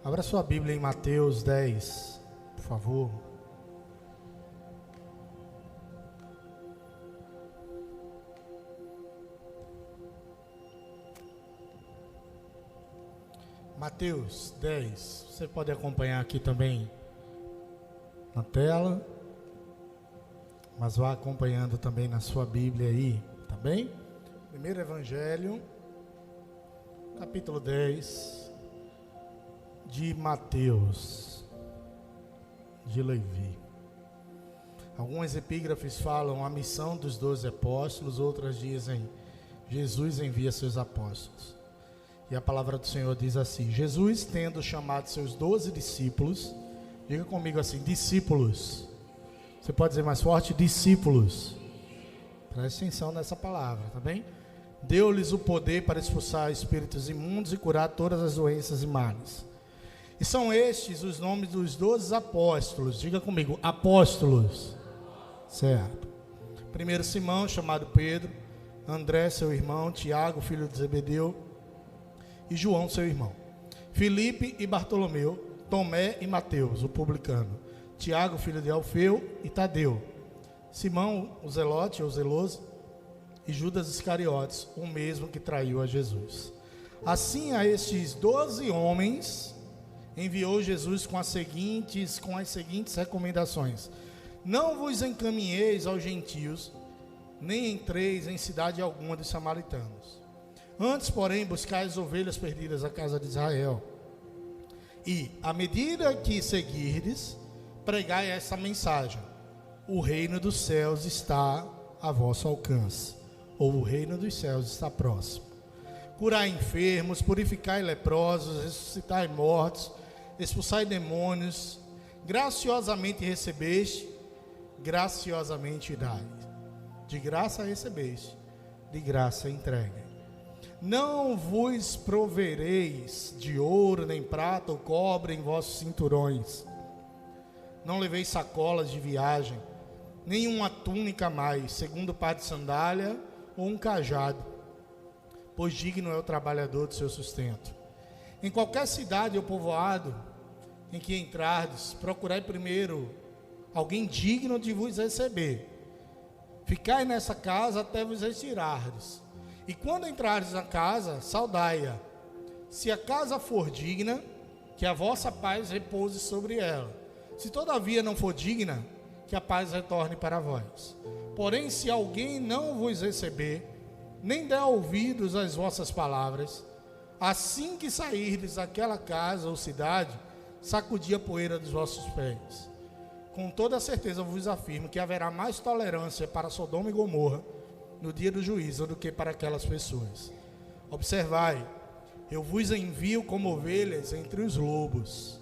Abra sua Bíblia em Mateus 10, por favor. Mateus 10, você pode acompanhar aqui também na tela, mas vá acompanhando também na sua Bíblia aí, tá bem? Primeiro Evangelho, capítulo 10, de Mateus, de Levi. Algumas epígrafes falam a missão dos 12 apóstolos, outras dizem Jesus envia seus apóstolos. E a palavra do Senhor diz assim: Jesus, tendo chamado seus 12 discípulos, diga comigo assim, discípulos. Você pode dizer mais forte, discípulos. Preste atenção nessa palavra, tá bem? Deu-lhes o poder para expulsar espíritos imundos e curar todas as doenças e males. E são estes os nomes dos 12 apóstolos. Diga comigo, apóstolos. Certo. Primeiro Simão, chamado Pedro, André, seu irmão, Tiago, filho de Zebedeu, e João, seu irmão, Filipe e Bartolomeu, Tomé e Mateus, o publicano, Tiago, filho de Alfeu, e Tadeu, Simão, o zelote ou zeloso, e Judas Iscariotes, o mesmo que traiu a Jesus. Assim, a estes 12 homens enviou Jesus com as seguintes recomendações: não vos encaminheis aos gentios, nem entreis em cidade alguma dos samaritanos. Antes, porém, buscai as ovelhas perdidas da casa de Israel. E, à medida que seguirdes, pregai essa mensagem: o reino dos céus está a vosso alcance, ou o reino dos céus está próximo. Curai enfermos, purificai leprosos, ressuscitai mortos, expulsai demônios. Graciosamente recebeste, graciosamente dai. De graça recebeste, de graça entregue. Não vos provereis de ouro, nem prata ou cobre em vossos cinturões. Não leveis sacolas de viagem, nem uma túnica a mais, segundo par de sandália ou um cajado, pois digno é o trabalhador do seu sustento. Em qualquer cidade ou povoado em que entrardes, procurai primeiro alguém digno de vos receber. Ficai nessa casa até vos retirardes. E quando entrardes na casa, saudai-a. Se a casa for digna, que a vossa paz repouse sobre ela. Se todavia não for digna, que a paz retorne para vós. Porém, se alguém não vos receber, nem der ouvidos às vossas palavras, assim que sairdes daquela casa ou cidade, sacudi a poeira dos vossos pés. Com toda certeza vos afirmo que haverá mais tolerância para Sodoma e Gomorra no dia do juízo do que para aquelas pessoas. Observai, eu vos envio como ovelhas entre os lobos.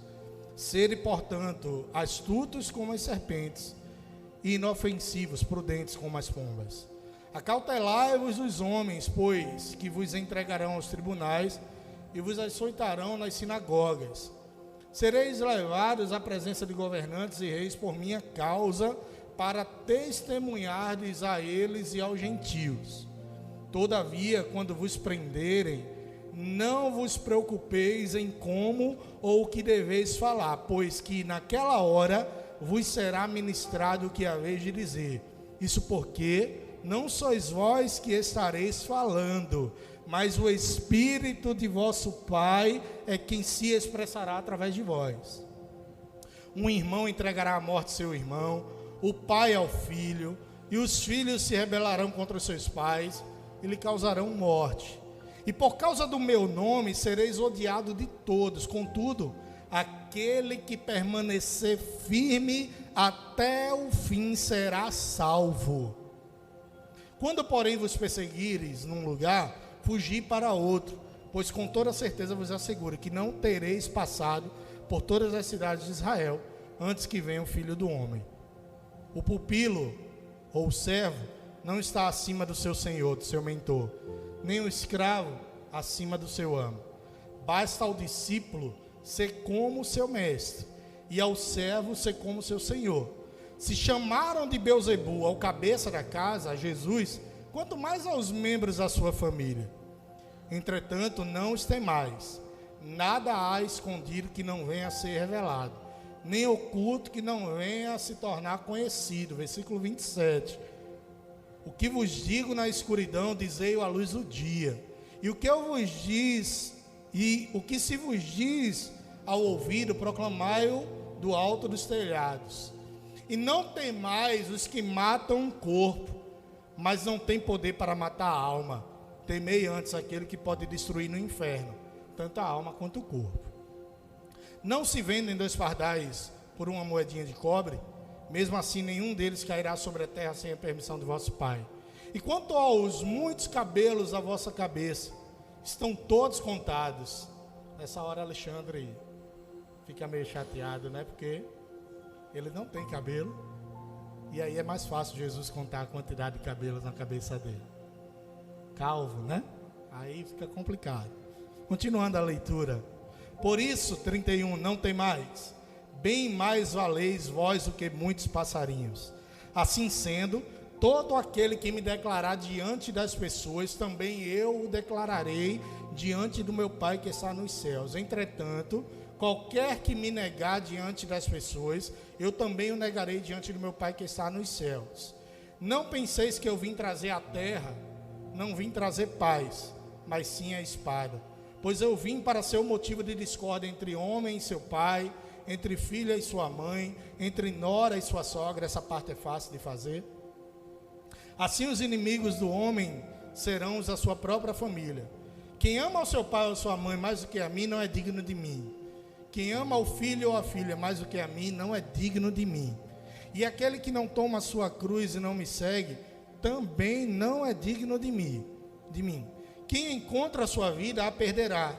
Sede, portanto, astutos como as serpentes e inofensivos, prudentes como as pombas. Acautelai-vos dos homens, pois que vos entregarão aos tribunais e vos açoitarão nas sinagogas. Sereis levados à presença de governantes e reis por minha causa, para testemunhardes a eles e aos gentios. Todavia, quando vos prenderem, não vos preocupeis em como ou o que deveis falar, pois que naquela hora vos será ministrado o que haveis de dizer. Isso porque não sois vós que estareis falando, mas o Espírito de vosso Pai é quem se expressará através de vós. Um irmão entregará à morte seu irmão, o pai ao filho, e os filhos se rebelarão contra os seus pais e lhe causarão morte. E por causa do meu nome sereis odiado de todos. Contudo, aquele que permanecer firme até o fim será salvo. Quando, porém, vos perseguires num lugar, fugi para outro, pois com toda certeza vos asseguro que não tereis passado por todas as cidades de Israel antes que venha o Filho do Homem. O pupilo, ou o servo, não está acima do seu senhor, do seu mentor, nem o escravo acima do seu amo. Basta ao discípulo ser como seu mestre, e ao servo ser como seu senhor. Se chamaram de Beelzebu ao cabeça da casa, a Jesus, quanto mais aos membros da sua família. Entretanto, não os temais, nada há escondido que não venha a ser revelado, nem oculto que não venha a se tornar conhecido. Versículo 27. O que vos digo na escuridão, dizei-o à luz do dia. E o que eu vos diz, e o que se vos diz ao ouvido, proclamai-o do alto dos telhados. E não temais os que matam o corpo, mas não tem poder para matar a alma. Temei antes aquele que pode destruir no inferno, tanto a alma quanto o corpo. Não se vendem 2 pardais por uma moedinha de cobre? Mesmo assim, nenhum deles cairá sobre a terra sem a permissão de vosso Pai. E quanto aos muitos cabelos da vossa cabeça, estão todos contados. Nessa hora, Alexandre fica meio chateado, né? Porque ele não tem cabelo. E aí é mais fácil Jesus contar a quantidade de cabelos na cabeça dele. Calvo, né? Aí fica complicado. Continuando a leitura. Por isso, 31, não tem mais. Bem mais valeis vós do que muitos passarinhos. Assim sendo, todo aquele que me declarar diante das pessoas, também eu o declararei diante do meu Pai que está nos céus. Entretanto, qualquer que me negar diante das pessoas, eu também o negarei diante do meu Pai que está nos céus. Não penseis que eu vim trazer a terra, não vim trazer paz, mas sim a espada. Pois eu vim para ser o motivo de discórdia entre homem e seu pai, entre filha e sua mãe, entre nora e sua sogra. Essa parte é fácil de fazer. Assim os inimigos do homem serão os da sua própria família. Quem ama ao seu pai ou a sua mãe mais do que a mim, não é digno de mim. Quem ama o filho ou a filha mais do que a mim, não é digno de mim. E aquele que não toma a sua cruz e não me segue, também não é digno de mim. Quem encontra a sua vida, a perderá.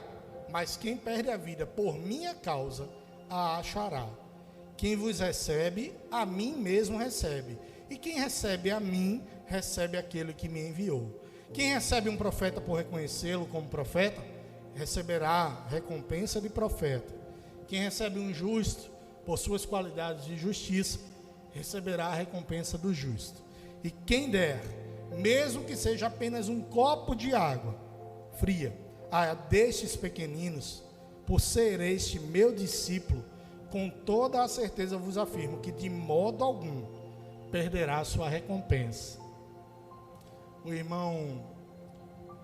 Mas quem perde a vida por minha causa, a achará. Quem vos recebe, a mim mesmo recebe. E quem recebe a mim, recebe aquele que me enviou. Quem recebe um profeta por reconhecê-lo como profeta, receberá recompensa de profeta. Quem recebe um justo por suas qualidades de justiça, receberá a recompensa do justo. E quem der, mesmo que seja apenas um copo de água fria, a destes pequeninos, por ser este meu discípulo, com toda a certeza vos afirmo que de modo algum perderá a sua recompensa. O irmão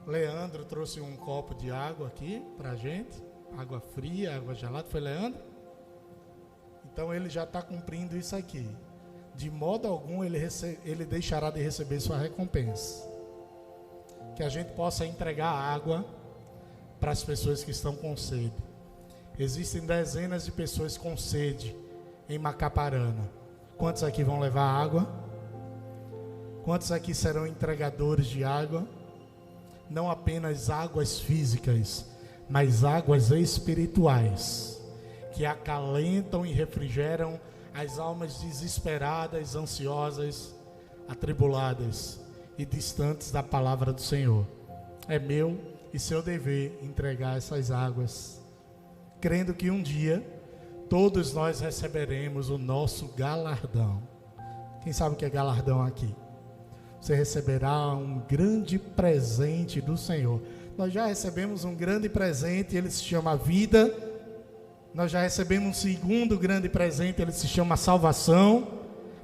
Leandro trouxe um copo de água aqui para a gente, água fria, água gelada. Foi Leandro? Então ele já está cumprindo isso aqui. De modo algum ele deixará de receber sua recompensa. Que a gente possa entregar água para as pessoas que estão com sede. Existem dezenas de pessoas com sede em Macaparana. Quantos aqui vão levar água? Quantos aqui serão entregadores de água? Não apenas águas físicas, mas águas espirituais, que acalentam e refrigeram as almas desesperadas, ansiosas, atribuladas e distantes da palavra do Senhor. É meu e seu dever entregar essas águas, crendo que um dia todos nós receberemos o nosso galardão. Quem sabe o que é galardão aqui? Você receberá um grande presente do Senhor. Nós já recebemos um grande presente, ele se chama vida. Nós já recebemos um segundo grande presente, ele se chama salvação.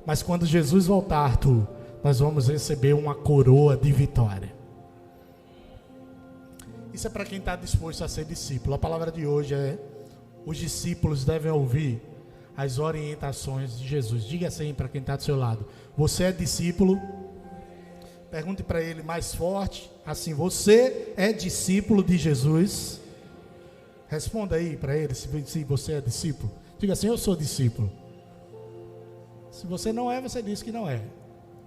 Mas quando Jesus voltar, nós vamos receber uma coroa de vitória. Isso é para quem está disposto a ser discípulo. A palavra de hoje é: os discípulos devem ouvir as orientações de Jesus. Diga assim para quem está do seu lado: você é discípulo? Pergunte para ele mais forte, assim: você é discípulo de Jesus? Responda aí para ele se você é discípulo. Diga assim: eu sou discípulo. Se você não é, você diz que não é.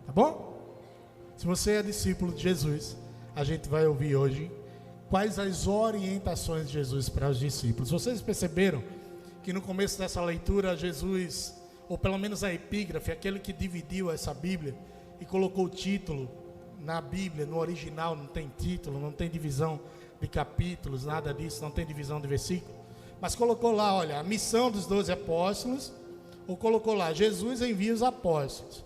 Tá bom? Se você é discípulo de Jesus, a gente vai ouvir hoje quais as orientações de Jesus para os discípulos. Vocês perceberam que no começo dessa leitura, Jesus, ou pelo menos a epígrafe, aquele que dividiu essa Bíblia e colocou o título na Bíblia, no original não tem título, não tem divisão de capítulos, nada disso, não tem divisão de versículo, mas colocou lá, olha, a missão dos 12 apóstolos, ou colocou lá, Jesus envia os apóstolos.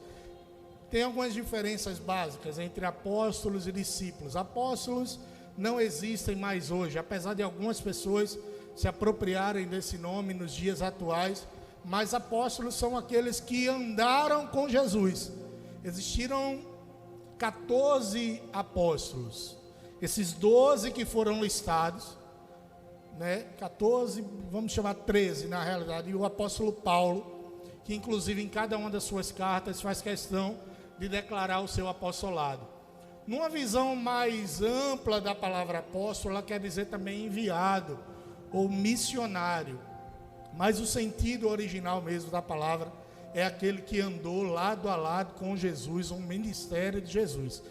Tem algumas diferenças básicas entre apóstolos e discípulos. Apóstolos não existem mais hoje, apesar de algumas pessoas se apropriarem desse nome nos dias atuais, mas apóstolos são aqueles que andaram com Jesus. Existiram 14 apóstolos, esses 12 que foram listados, 14, vamos chamar 13 na realidade, e o apóstolo Paulo, que inclusive em cada uma das suas cartas faz questão de declarar o seu apostolado. Numa visão mais ampla da palavra apóstolo, ela quer dizer também enviado ou missionário, mas o sentido original mesmo da palavra é aquele que andou lado a lado com Jesus, um ministério de Jesus.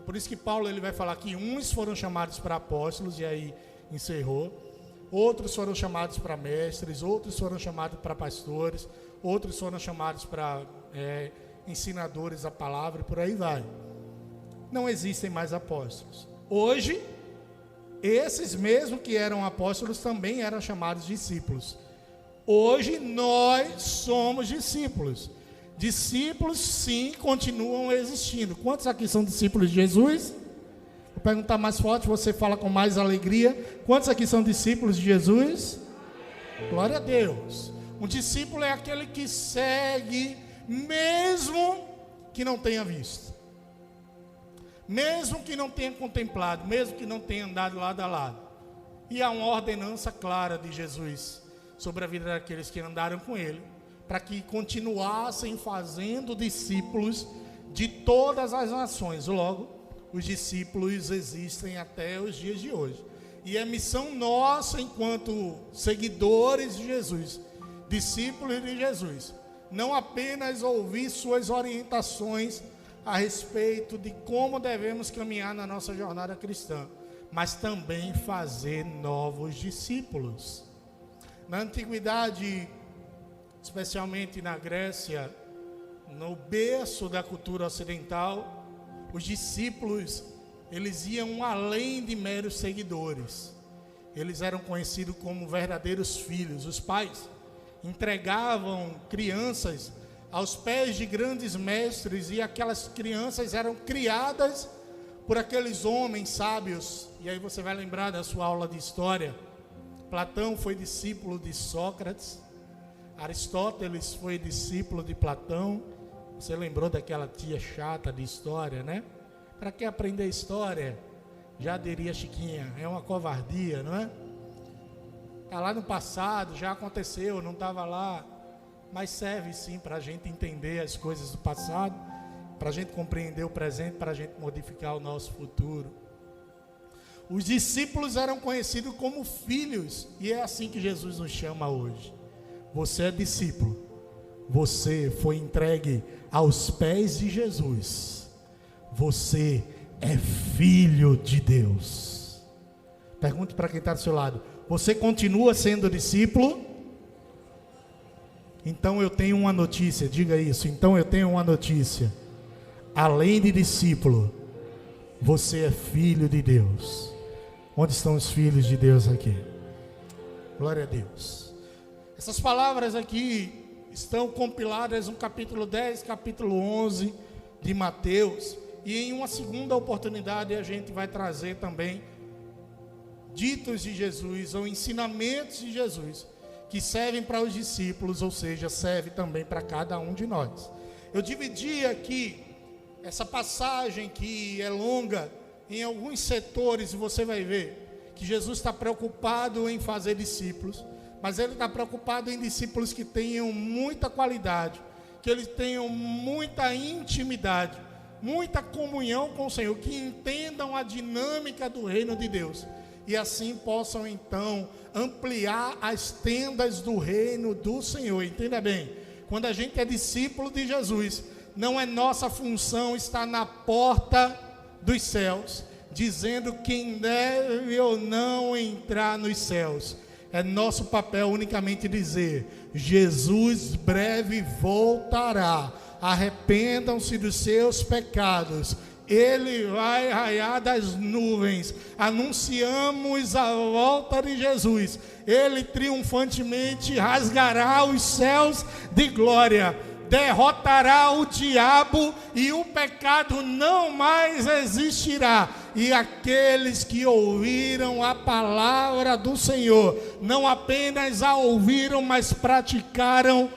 Por isso que Paulo ele vai falar que uns foram chamados para apóstolos, e aí encerrou, outros foram chamados para mestres, outros foram chamados para pastores, outros foram chamados para ensinadores da palavra, e por aí vai. Não existem mais apóstolos. Hoje, esses mesmo que eram apóstolos também eram chamados discípulos. Hoje nós somos discípulos. Discípulos sim continuam existindo. Quantos aqui são discípulos de Jesus? Vou perguntar mais forte, você fala com mais alegria. Quantos aqui são discípulos de Jesus? Glória a Deus. Um discípulo é aquele que segue mesmo que não tenha visto, mesmo que não tenha contemplado, mesmo que não tenha andado lado a lado. E há uma ordenança clara de Jesus sobre a vida daqueles que andaram com ele, para que continuassem fazendo discípulos de todas as nações. Logo, os discípulos existem até os dias de hoje. E é missão nossa, enquanto seguidores de Jesus, discípulos de Jesus, não apenas ouvir suas orientações a respeito de como devemos caminhar na nossa jornada cristã, mas também fazer novos discípulos. Na antiguidade, especialmente na Grécia, no berço da cultura ocidental, os discípulos, eles iam além de meros seguidores. Eles eram conhecidos como verdadeiros filhos. Os pais entregavam crianças aos pés de grandes mestres, e aquelas crianças eram criadas por aqueles homens sábios. E aí você vai lembrar da sua aula de história. Platão foi discípulo de Sócrates, Aristóteles foi discípulo de Platão. Você lembrou daquela tia chata de história, né? Para que aprender história? Já diria Chiquinha, é uma covardia, não é? Está lá no passado, já aconteceu, não estava lá. Mas serve sim para a gente entender as coisas do passado, para a gente compreender o presente, para a gente modificar o nosso futuro. Os discípulos eram conhecidos como filhos, e é assim que Jesus nos chama hoje. Você é discípulo, você foi entregue aos pés de Jesus, você é filho de Deus. Pergunte para quem está do seu lado: você continua sendo discípulo? Então eu tenho uma notícia, diga isso. Então eu tenho uma notícia: além de discípulo, você é filho de Deus. Onde estão os filhos de Deus aqui? Glória a Deus. Essas palavras aqui estão compiladas no capítulo 10, capítulo 11 de Mateus. E em uma segunda oportunidade a gente vai trazer também ditos de Jesus, ou ensinamentos de Jesus, que servem para os discípulos, ou seja, serve também para cada um de nós. Eu dividi aqui essa passagem que é longa em alguns setores, e você vai ver que Jesus está preocupado em fazer discípulos, mas Ele está preocupado em discípulos que tenham muita qualidade, que eles tenham muita intimidade, muita comunhão com o Senhor, que entendam a dinâmica do reino de Deus, e assim possam então ampliar as tendas do reino do Senhor. Entenda bem, quando a gente é discípulo de Jesus, não é nossa função estar na porta dos céus, dizendo quem deve ou não entrar nos céus. É nosso papel unicamente dizer: Jesus breve voltará, arrependam-se dos seus pecados, Ele vai raiar das nuvens. Anunciamos a volta de Jesus, Ele triunfantemente rasgará os céus de glória, derrotará o diabo, e o pecado não mais existirá. e aqueles que ouviram a palavra do Senhor, não apenas a ouviram, mas praticaram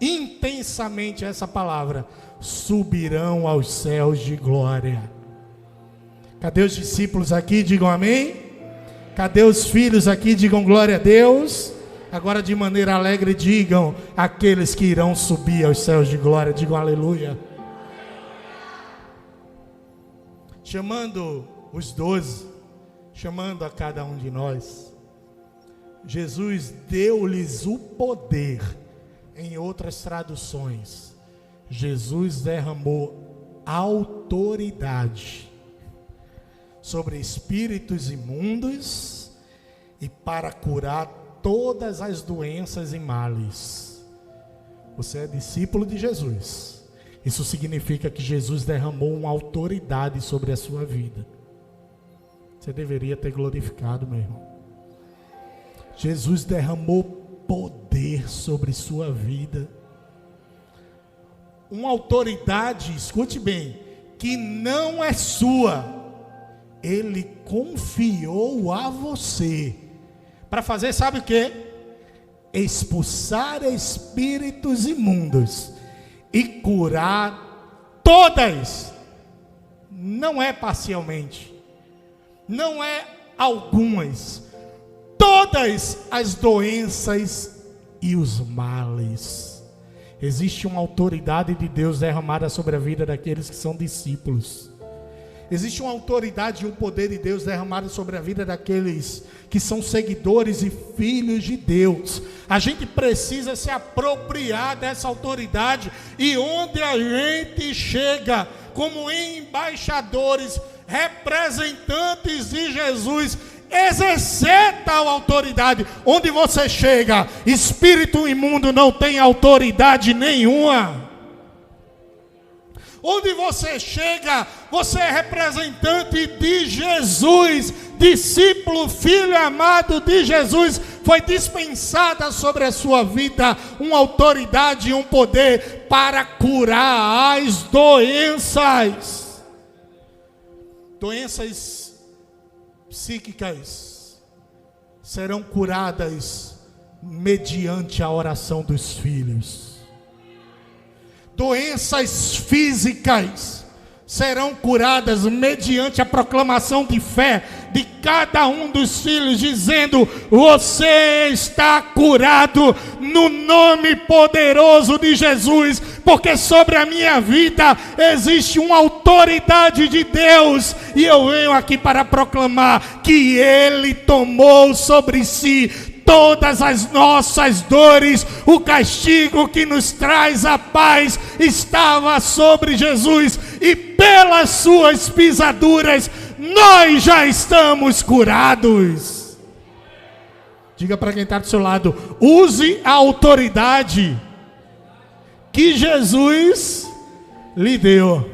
intensamente essa palavra, subirão aos céus de glória. Cadê os discípulos aqui? Digam amém. Cadê os filhos aqui? Digam glória a Deus. Agora de maneira alegre digam: aqueles que irão subir aos céus de glória. Digam aleluia. Chamando os 12, chamando a cada um de nós, Jesus deu-lhes o poder. Em outras traduções, Jesus derramou autoridade sobre espíritos imundos e para curar todas as doenças e males. Você é discípulo de Jesus. Isso significa que Jesus derramou uma autoridade sobre a sua vida. Você deveria ter glorificado, meu irmão. Jesus derramou poder sobre sua vida. Uma autoridade, escute bem, que não é sua. Ele confiou a você para fazer, sabe o que? Expulsar espíritos imundos e curar todas. Não é parcialmente, não é algumas, todas as doenças e os males. Existe uma autoridade de Deus derramada sobre a vida daqueles que são discípulos. Existe uma autoridade e um poder de Deus derramado sobre a vida daqueles que são seguidores e filhos de Deus. A gente precisa se apropriar dessa autoridade, e onde a gente chega como embaixadores, representantes de Jesus, exercer tal autoridade. Onde você chega, espírito imundo não tem autoridade nenhuma. Onde você chega, você é representante de Jesus, discípulo, filho amado de Jesus. Foi dispensada sobre a sua vida uma autoridade e um poder para curar as doenças. Doenças psíquicas serão curadas mediante a oração dos filhos. Doenças físicas serão curadas mediante a proclamação de fé de cada um dos filhos, dizendo: você está curado no nome poderoso de Jesus, porque sobre a minha vida existe uma autoridade de Deus, e eu venho aqui para proclamar que Ele tomou sobre si todas as nossas dores. O castigo que nos traz a paz estava sobre Jesus, e pelas suas pisaduras nós já estamos curados. Diga para quem está do seu lado: use a autoridade que Jesus lhe deu.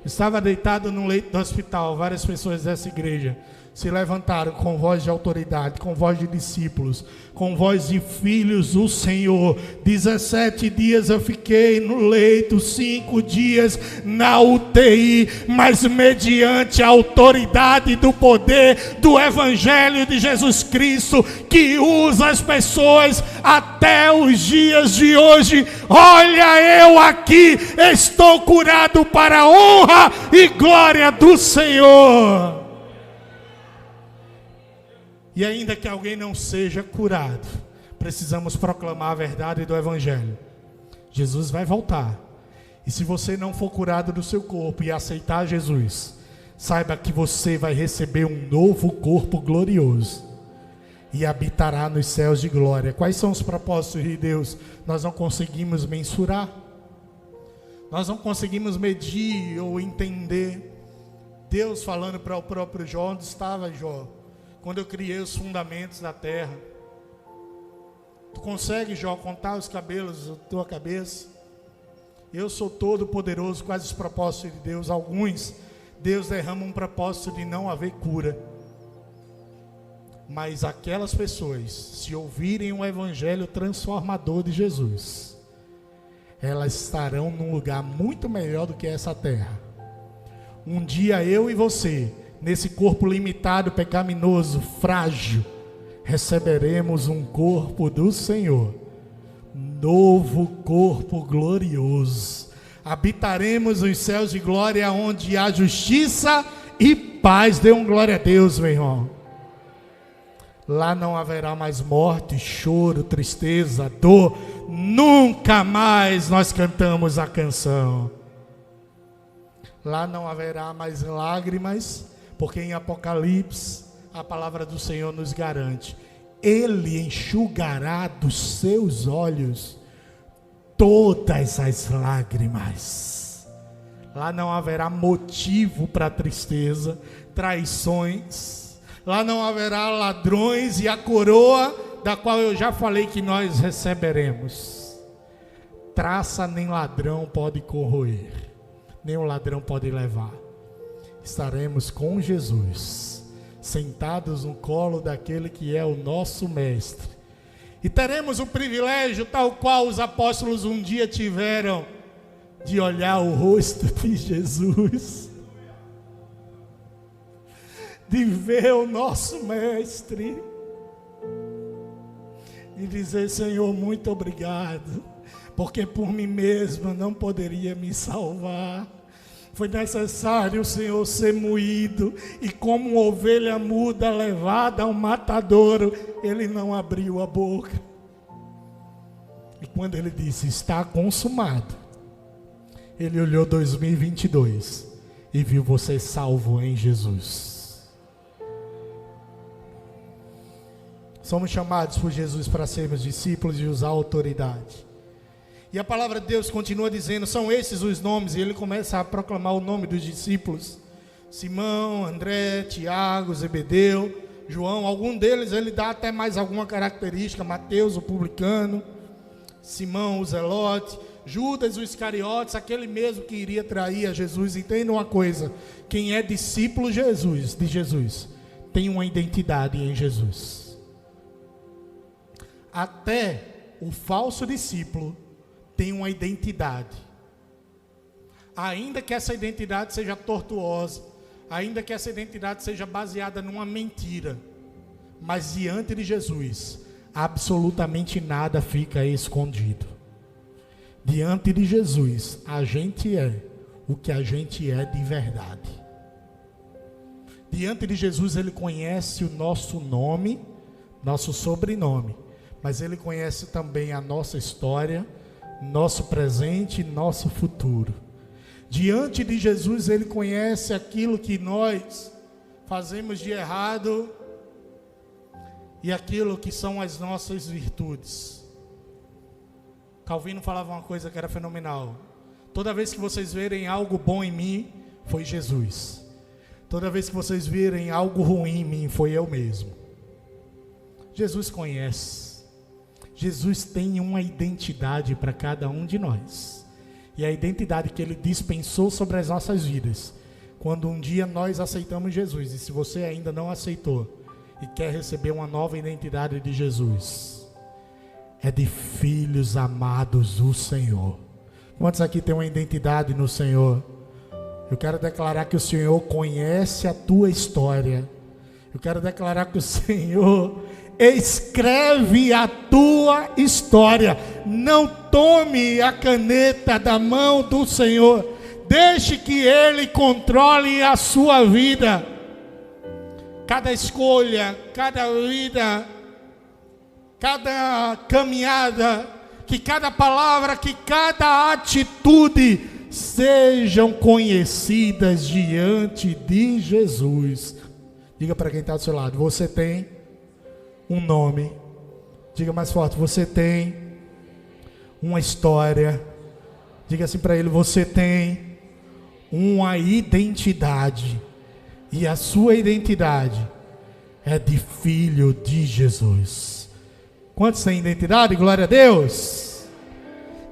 Estava deitado no leito do hospital. Várias pessoas dessa igreja se levantaram com voz de autoridade, com voz de discípulos, com voz de filhos do Senhor. 17 dias eu fiquei no leito, 5 dias na UTI, mas mediante a autoridade do poder do Evangelho de Jesus Cristo, que usa as pessoas até os dias de hoje, olha, eu aqui estou curado para a honra e glória do Senhor. E ainda que alguém não seja curado, precisamos proclamar a verdade do Evangelho. Jesus vai voltar. E se você não for curado do seu corpo e aceitar Jesus, saiba que você vai receber um novo corpo glorioso e habitará nos céus de glória. Quais são os propósitos de Deus? Nós não conseguimos mensurar. Nós não conseguimos medir ou entender. Deus falando para o próprio Jó: onde estava Jó quando eu criei os fundamentos da terra? Tu consegue, Jó, contar os cabelos da tua cabeça? Eu sou todo poderoso. Quais os propósitos de Deus? Alguns, Deus derrama um propósito de não haver cura. Mas aquelas pessoas, se ouvirem o evangelho transformador de Jesus, elas estarão num lugar muito melhor do que essa terra. Um dia eu e você nesse corpo limitado, pecaminoso, frágil, receberemos um corpo do Senhor, novo corpo glorioso. Habitaremos os céus de glória, onde há justiça e paz. Dê um glória a Deus, meu irmão. Lá não haverá mais morte, choro, tristeza, dor. Nunca mais nós cantamos a canção. Lá não haverá mais lágrimas, porque em Apocalipse a palavra do Senhor nos garante: Ele enxugará dos seus olhos todas as lágrimas. Lá não haverá motivo para tristeza, traições. Lá não haverá ladrões, e a coroa da qual eu já falei que nós receberemos, traça nem ladrão pode corroer, nem o ladrão pode levar. Estaremos com Jesus, sentados no colo daquele que é o nosso mestre, e teremos o privilégio, tal qual os apóstolos um dia tiveram, de olhar o rosto de Jesus, de ver o nosso mestre e dizer: Senhor, muito obrigado, porque por mim mesmo não poderia me salvar. Foi necessário o Senhor ser moído, e como uma ovelha muda levada ao matadouro, Ele não abriu a boca. E quando Ele disse: está consumado, Ele olhou 2022 e viu você salvo em Jesus. Somos chamados por Jesus para sermos discípulos e usar autoridade. E a palavra de Deus continua dizendo: são esses os nomes, e ele começa a proclamar o nome dos discípulos: Simão, André, Tiago, Zebedeu, João. Algum deles ele dá até mais alguma característica: Mateus, o publicano, Simão, o zelote, Judas, o Iscariotes, aquele mesmo que iria trair a Jesus. Entenda uma coisa: quem é discípulo de Jesus, tem uma identidade em Jesus. Até o falso discípulo tem uma identidade, ainda que essa identidade seja tortuosa, ainda que essa identidade seja baseada numa mentira, mas diante de Jesus, absolutamente nada fica escondido. Diante de Jesus, a gente é o que a gente é de verdade. Diante de Jesus, Ele conhece o nosso nome, nosso sobrenome, mas Ele conhece também a nossa história, nosso presente e nosso futuro. Diante de Jesus, Ele conhece aquilo que nós fazemos de errado e aquilo que são as nossas virtudes. Calvino falava uma coisa que era fenomenal: toda vez que vocês verem algo bom em mim, foi Jesus. Toda vez que vocês virem algo ruim em mim, foi eu mesmo. Jesus conhece. Jesus tem uma identidade para cada um de nós, e a identidade que Ele dispensou sobre as nossas vidas, quando um dia nós aceitamos Jesus. E se você ainda não aceitou e quer receber uma nova identidade de Jesus, é de filhos amados do Senhor. Quantos aqui tem uma identidade no Senhor? Eu quero declarar que o Senhor conhece a tua história. Eu quero declarar que o Senhor escreve a tua história. Não tome a caneta da mão do Senhor, deixe que Ele controle a sua vida. Cada escolha, cada vida, cada caminhada, que cada palavra, que cada atitude sejam conhecidas diante de Jesus. Diga para quem está do seu lado: você tem um nome. Diga mais forte: você tem uma história. Diga assim para ele: você tem uma identidade, e a sua identidade é de filho de Jesus. Quantos têm identidade? Glória a Deus.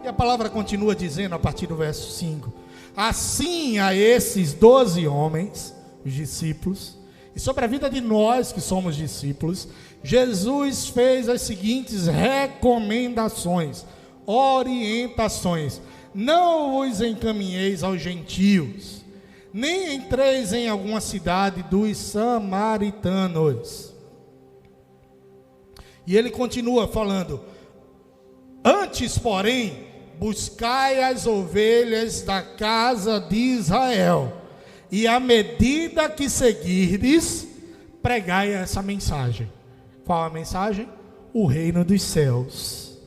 E a palavra continua dizendo a partir do verso 5: assim a esses 12 homens, os discípulos, e sobre a vida de nós que somos discípulos, Jesus fez as seguintes recomendações, orientações: não vos encaminheis aos gentios, nem entreis em alguma cidade dos samaritanos. E ele continua falando: antes, porém, buscai as ovelhas da casa de Israel, e à medida que seguirdes, pregai essa mensagem. Qual a mensagem? O reino dos céus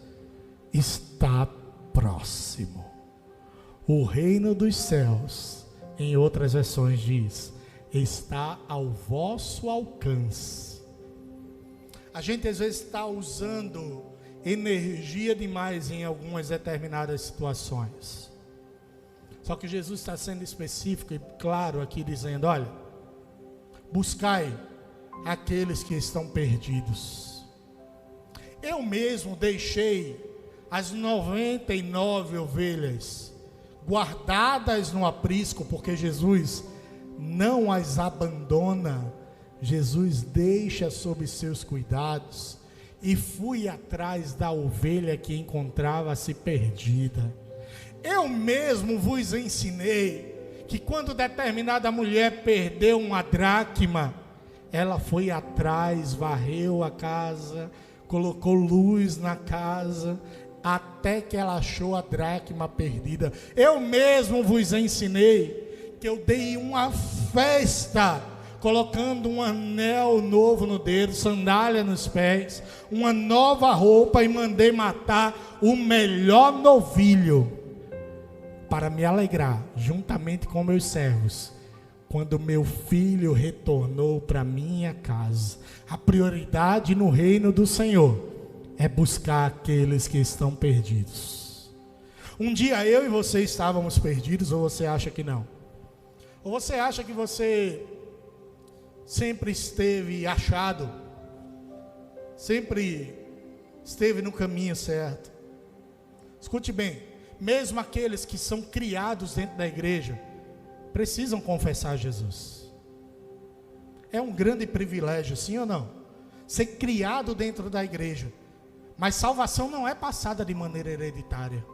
está próximo. O reino dos céus, em outras versões diz, está ao vosso alcance. A gente às vezes está usando energia demais em algumas determinadas situações. Só que Jesus está sendo específico e claro aqui, dizendo: olha, buscai aqueles que estão perdidos. Eu mesmo deixei as 99 ovelhas guardadas no aprisco, porque Jesus não as abandona, Jesus deixa sob seus cuidados, e fui atrás da ovelha que encontrava-se perdida. Eu mesmo vos ensinei que quando determinada mulher perdeu uma dracma, ela foi atrás, varreu a casa, colocou luz na casa, até que ela achou a dracma perdida. Eu mesmo vos ensinei que eu dei uma festa, colocando um anel novo no dedo, sandália nos pés, uma nova roupa, e mandei matar o melhor novilho, para me alegrar, juntamente com meus servos, quando meu filho retornou para minha casa. A prioridade no reino do Senhor é buscar aqueles que estão perdidos. Um dia eu e você estávamos perdidos, ou você acha que não? Ou você acha que você sempre esteve achado, sempre esteve no caminho certo? Escute bem, mesmo aqueles que são criados dentro da igreja precisam confessar Jesus. É um grande privilégio, sim ou não? Ser criado dentro da igreja. Mas salvação não é passada de maneira hereditária.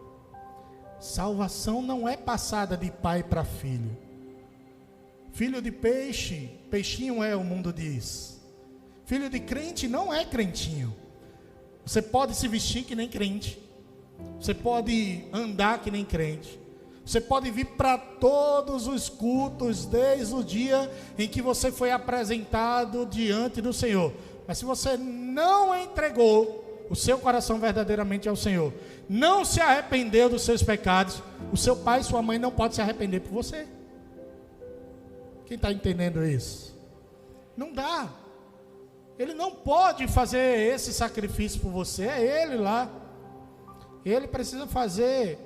Salvação não é passada de pai para filho. Filho de peixe, peixinho é, o mundo diz. Filho de crente não é crentinho. Você pode se vestir que nem crente. Você pode andar que nem crente. Você pode vir para todos os cultos desde o dia em que você foi apresentado diante do Senhor. Mas se você não entregou o seu coração verdadeiramente ao Senhor, não se arrependeu dos seus pecados, o seu pai e sua mãe não podem se arrepender por você. Quem está entendendo isso? Não dá. Ele não pode fazer esse sacrifício por você, é ele lá. Ele precisa fazer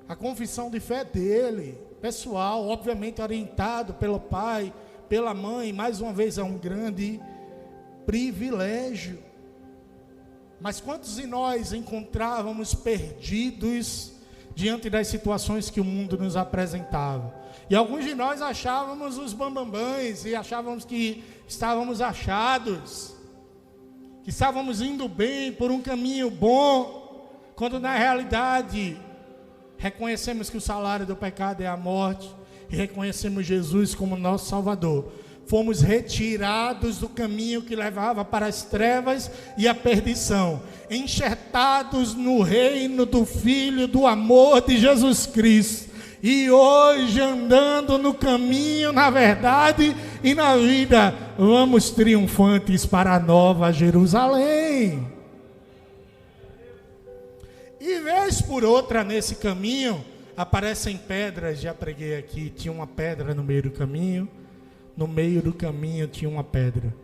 a confissão de fé dele, pessoal, obviamente orientado pelo pai, pela mãe. Mais uma vez, é um grande privilégio. Mas quantos de nós encontrávamos perdidos diante das situações que o mundo nos apresentava? E alguns de nós achávamos os bambambãs, e achávamos que estávamos achados, que estávamos indo bem, por um caminho bom, quando na realidade reconhecemos que o salário do pecado é a morte, e reconhecemos Jesus como nosso Salvador. Fomos retirados do caminho que levava para as trevas e a perdição, enxertados no reino do Filho do amor de Jesus Cristo, e hoje andando no caminho, na verdade e na vida, vamos triunfantes para a nova Jerusalém. E vez por outra nesse caminho aparecem pedras. Já preguei aqui, tinha uma pedra no meio do caminho. No meio do caminho tinha uma pedra.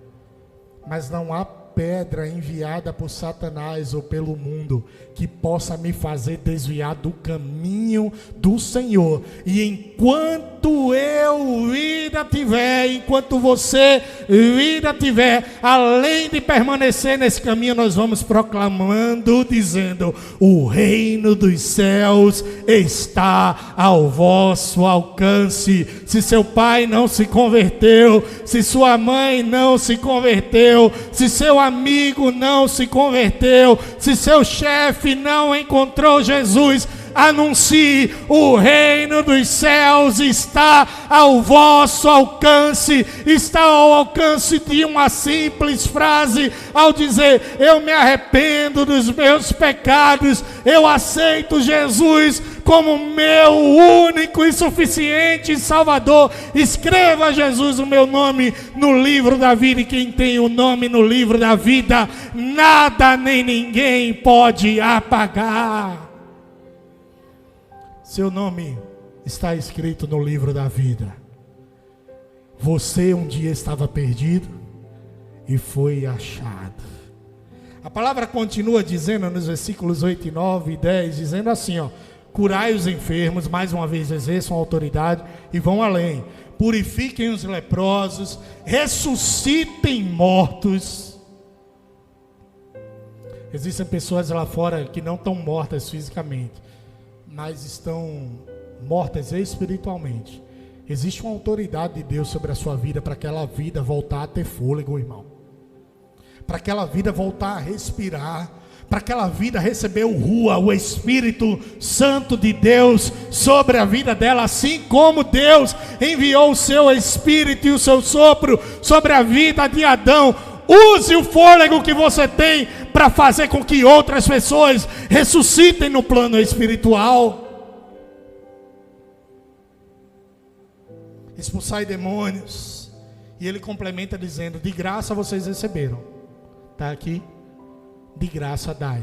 Mas não há pedra enviada por Satanás ou pelo mundo que possa me fazer desviar do caminho do Senhor. E enquanto eu vida tiver, enquanto você vida tiver, além de permanecer nesse caminho, nós vamos proclamando, dizendo: o reino dos céus está ao vosso alcance. Se seu pai não se converteu, se sua mãe não se converteu, se seu amigo não se converteu, se seu chefe não encontrou Jesus, anuncie: o reino dos céus está ao vosso alcance. Está ao alcance de uma simples frase, ao dizer: eu me arrependo dos meus pecados, eu aceito Jesus como meu único e suficiente Salvador. Escreva, Jesus, o meu nome no livro da vida, e quem tem o nome no livro da vida, nada nem ninguém pode apagar. Seu nome está escrito no livro da vida. Você um dia estava perdido e foi achado. A palavra continua dizendo nos versículos 8, 9 e 10, dizendo assim, ó: curai os enfermos, mais uma vez exerçam autoridade e vão além. Purifiquem os leprosos, ressuscitem mortos. Existem pessoas lá fora que não estão mortas fisicamente, mas estão mortas espiritualmente. Existe uma autoridade de Deus sobre a sua vida, para aquela vida voltar a ter fôlego, irmão. Para aquela vida voltar a respirar, para aquela vida receber o Rua, o Espírito Santo de Deus sobre a vida dela, assim como Deus enviou o seu Espírito e o seu sopro sobre a vida de Adão. Use o fôlego que você tem para fazer com que outras pessoas ressuscitem no plano espiritual. Expulsai demônios. E ele complementa dizendo: de graça vocês receberam. Está aqui. De graça dai.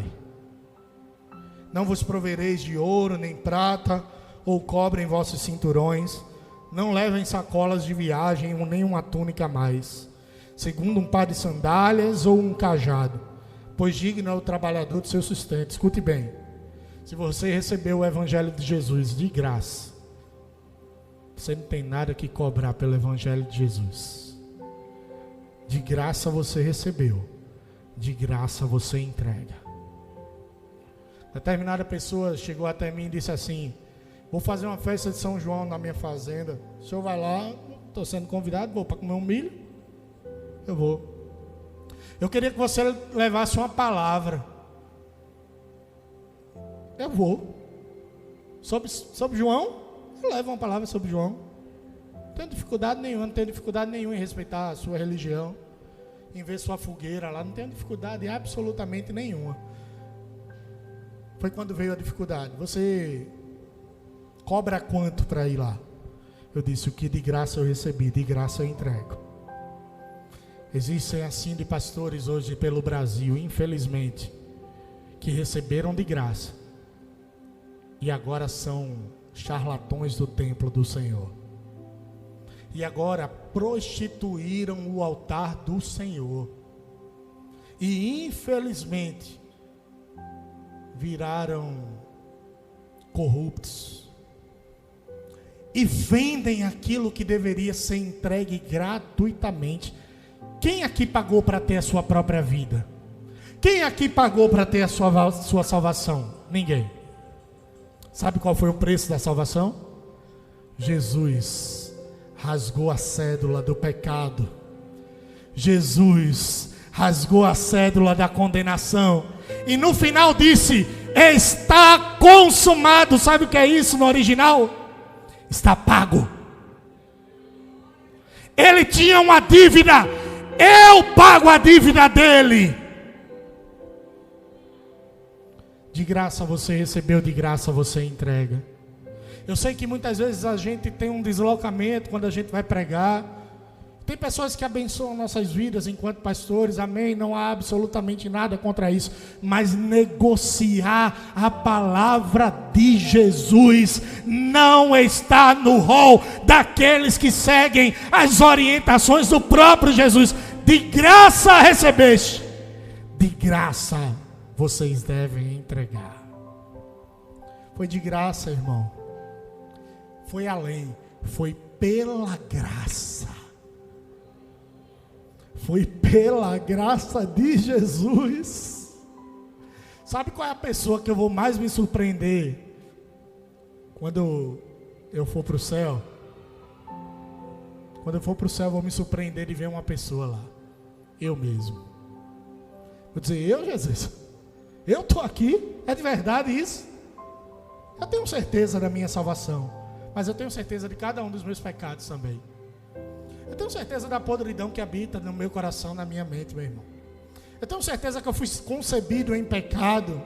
Não vos provereis de ouro, nem prata, ou cobre em vossos cinturões. Não levem sacolas de viagem, nem uma túnica a mais, segundo um par de sandálias ou um cajado, pois digno é o trabalhador do seu sustento. Escute bem: se você recebeu o evangelho de Jesus de graça, você não tem nada que cobrar pelo evangelho de Jesus. De graça você recebeu, de graça você entrega. Determinada pessoa chegou até mim e disse assim: vou fazer uma festa de São João na minha fazenda. O senhor vai lá? Estou sendo convidado, vou para comer um milho. Eu vou. Eu queria que você levasse uma palavra. Eu vou. Sobre João? Eu levo uma palavra sobre João. Não tenho dificuldade nenhuma em respeitar a sua religião, em ver sua fogueira lá. Não tenho dificuldade absolutamente nenhuma. Foi quando veio a dificuldade: você cobra quanto para ir lá? Eu disse: o que de graça eu recebi, de graça eu entrego. Existem assim de pastores hoje pelo Brasil, infelizmente, que receberam de graça e agora são charlatões do templo do Senhor. E agora prostituíram o altar do Senhor. E infelizmente viraram corruptos. E vendem aquilo que deveria ser entregue gratuitamente. Quem aqui pagou para ter a sua própria vida? Quem aqui pagou para ter a sua salvação? Ninguém. Sabe qual foi o preço da salvação? Jesus rasgou a cédula do pecado. Jesus rasgou a cédula da condenação. E no final disse: está consumado. Sabe o que é isso no original? Está pago. Ele tinha uma dívida. Eu pago a dívida dele. De graça você recebeu, de graça você entrega. Eu sei que muitas vezes a gente tem um deslocamento quando a gente vai pregar. Tem pessoas que abençoam nossas vidas enquanto pastores, amém, não há absolutamente nada contra isso. Mas negociar a palavra de Jesus não está no rol daqueles que seguem as orientações do próprio Jesus. De graça recebeste, de graça vocês devem entregar. Foi de graça, irmão. Foi além, foi pela graça. Foi pela graça de Jesus. Sabe qual é a pessoa que eu vou mais me surpreender quando eu for para o céu? Quando eu for para o céu, eu vou me surpreender de ver uma pessoa lá. Eu mesmo. Vou dizer: eu, Jesus? Eu estou aqui? É de verdade isso? Eu tenho certeza da minha salvação, mas eu tenho certeza de cada um dos meus pecados também. Eu tenho certeza da podridão que habita no meu coração, na minha mente, meu irmão. Eu tenho certeza que eu fui concebido em pecado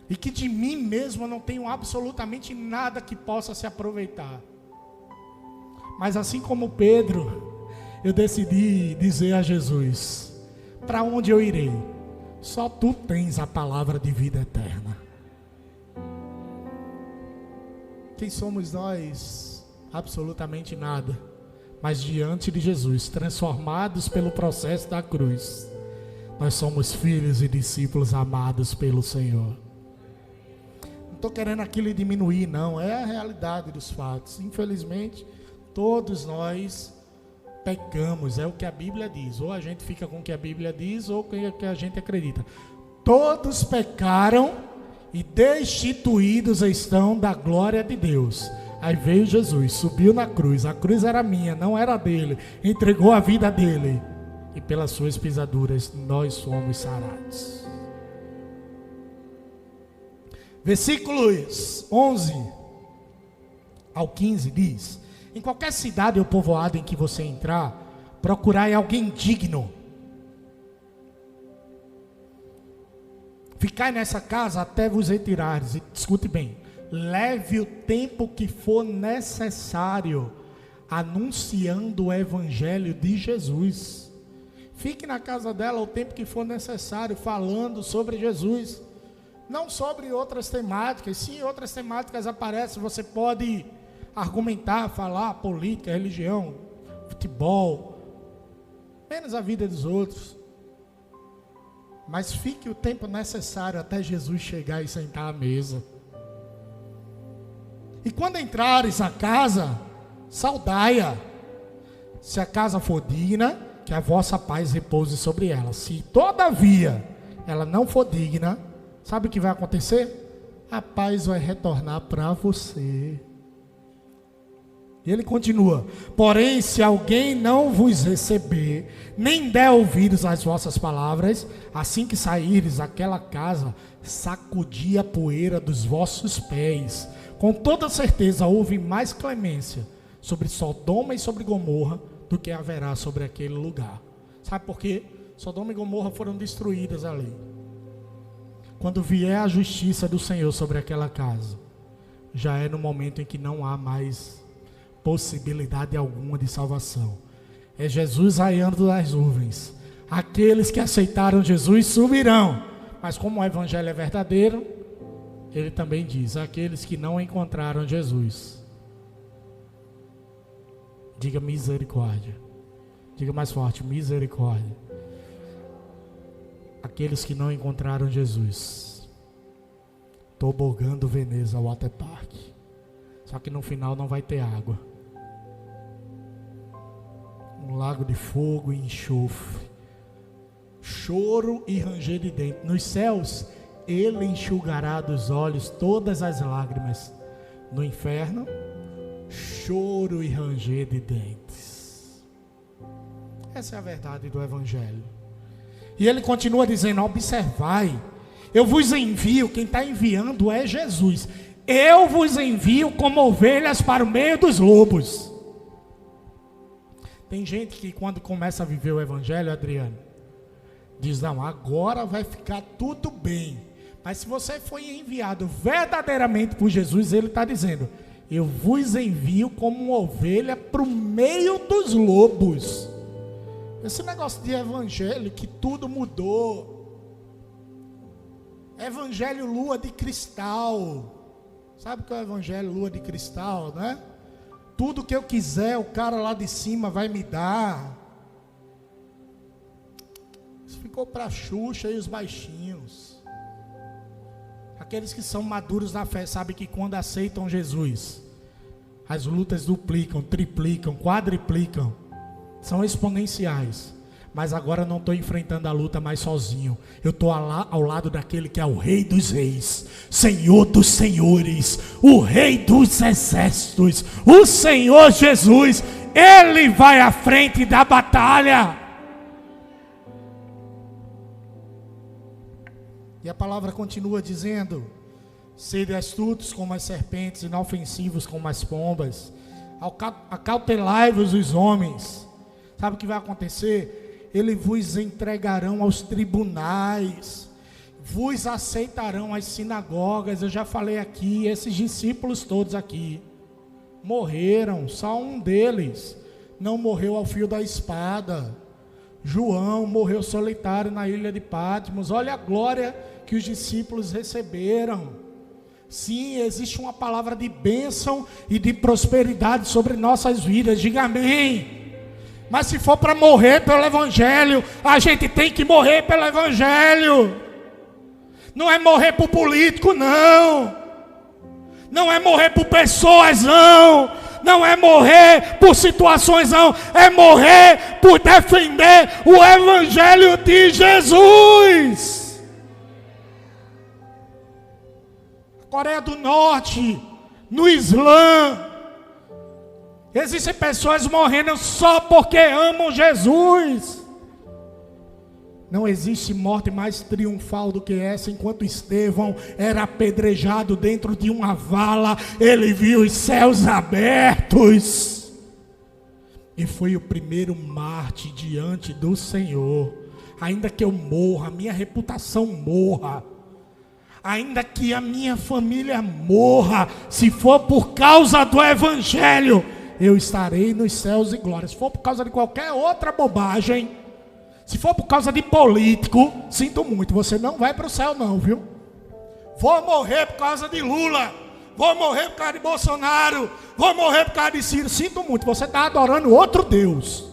e que de mim mesmo eu não tenho absolutamente nada que possa se aproveitar. Mas assim como Pedro, eu decidi dizer a Jesus: para onde eu irei? Só tu tens a palavra de vida eterna. Quem somos nós? Absolutamente nada. Mas diante de Jesus, transformados pelo processo da cruz, nós somos filhos e discípulos amados pelo Senhor. Não estou querendo aqui lhe diminuir, não. É a realidade dos fatos. Infelizmente, todos nós pecamos. É o que a Bíblia diz. Ou a gente fica com o que a Bíblia diz, ou com o que a gente acredita. Todos pecaram e destituídos estão da glória de Deus. Aí veio Jesus, subiu na cruz. A cruz era minha, não era dele. Entregou a vida dele. E pelas suas pisaduras nós somos sarados. Versículos 11 ao 15 diz: em qualquer cidade ou povoado em que você entrar, procurai alguém digno. Ficai nessa casa até vos retirares. E escute bem: leve o tempo que for necessário, anunciando o evangelho de Jesus. Fique na casa dela o tempo que for necessário, falando sobre Jesus. Não sobre outras temáticas. Se outras temáticas aparecem, você pode argumentar, falar política, religião, futebol, menos a vida dos outros. Mas fique o tempo necessário até Jesus chegar e sentar à mesa. E quando entrares na casa, saudai-a. Se a casa for digna, que a vossa paz repouse sobre ela. Se todavia ela não for digna, sabe o que vai acontecer? A paz vai retornar para você. E ele continua: porém, se alguém não vos receber, nem der ouvidos às vossas palavras, assim que saíres daquela casa, sacudi a poeira dos vossos pés. Com toda certeza houve mais clemência sobre Sodoma e sobre Gomorra do que haverá sobre aquele lugar. Sabe por quê? Sodoma e Gomorra foram destruídas ali. Quando vier a justiça do Senhor sobre aquela casa, já é no momento em que não há mais possibilidade alguma de salvação. É Jesus raiando das nuvens. Aqueles que aceitaram Jesus subirão. Mas como o evangelho é verdadeiro, ele também diz: aqueles que não encontraram Jesus, diga misericórdia. Diga mais forte: misericórdia. Aqueles que não encontraram Jesus, tobogã do Veneza Water Park. Só que no final não vai ter água. Um lago de fogo e enxofre, choro e ranger de dentes. Nos céus ele enxugará dos olhos todas as lágrimas. No inferno, choro e ranger de dentes. Essa é a verdade do evangelho. E ele continua dizendo: observai, eu vos envio. Quem está enviando é Jesus. Eu vos envio como ovelhas para o meio dos lobos. Tem gente que quando começa a viver o evangelho, Adriano, diz: não, agora vai ficar tudo bem. Mas se você foi enviado verdadeiramente por Jesus, ele está dizendo: eu vos envio como uma ovelha para o meio dos lobos. Esse negócio de evangelho que tudo mudou. Evangelho lua de cristal. Sabe o que é o evangelho lua de cristal, né? Tudo que eu quiser, o cara lá de cima vai me dar. Isso ficou para Xuxa e os baixinhos. Aqueles que são maduros na fé sabem que quando aceitam Jesus, as lutas duplicam, triplicam, quadriplicam, são exponenciais. Mas agora eu não estou enfrentando a luta mais sozinho. Eu estou ao lado daquele que é o Rei dos Reis, Senhor dos Senhores, o Rei dos Exércitos, o Senhor Jesus. Ele vai à frente da batalha. E a palavra continua dizendo: Sede astutos como as serpentes, inofensivos como as pombas. Acautelai-vos os homens. Sabe o que vai acontecer? Eles vos entregarão aos tribunais, vos aceitarão às sinagogas. Eu já falei aqui, esses discípulos todos aqui morreram, só um deles não morreu ao fio da espada. João morreu solitário na ilha de Patmos. Olha a glória que os discípulos receberam. Sim, existe uma palavra de bênção e de prosperidade sobre nossas vidas. Diga amém. Mas se for para morrer pelo Evangelho, a gente tem que morrer pelo Evangelho. Não é morrer por político, não. Não é morrer por pessoas, não. Não é morrer por situações, não. É morrer por defender o Evangelho de Jesus. Coreia do Norte, no Islã, existem pessoas morrendo só porque amam Jesus. Não existe morte mais triunfal do que essa. Enquanto Estevão era apedrejado dentro de uma vala, ele viu os céus abertos e foi o primeiro mártir diante do Senhor. Ainda que eu morra, a minha reputação morra, ainda que a minha família morra, se for por causa do Evangelho, eu estarei nos céus e glória. Se for por causa de qualquer outra bobagem, se for por causa de político, sinto muito, você não vai para o céu não, viu? Vou morrer por causa de Lula, vou morrer por causa de Bolsonaro, vou morrer por causa de Ciro, sinto muito, você está adorando outro Deus.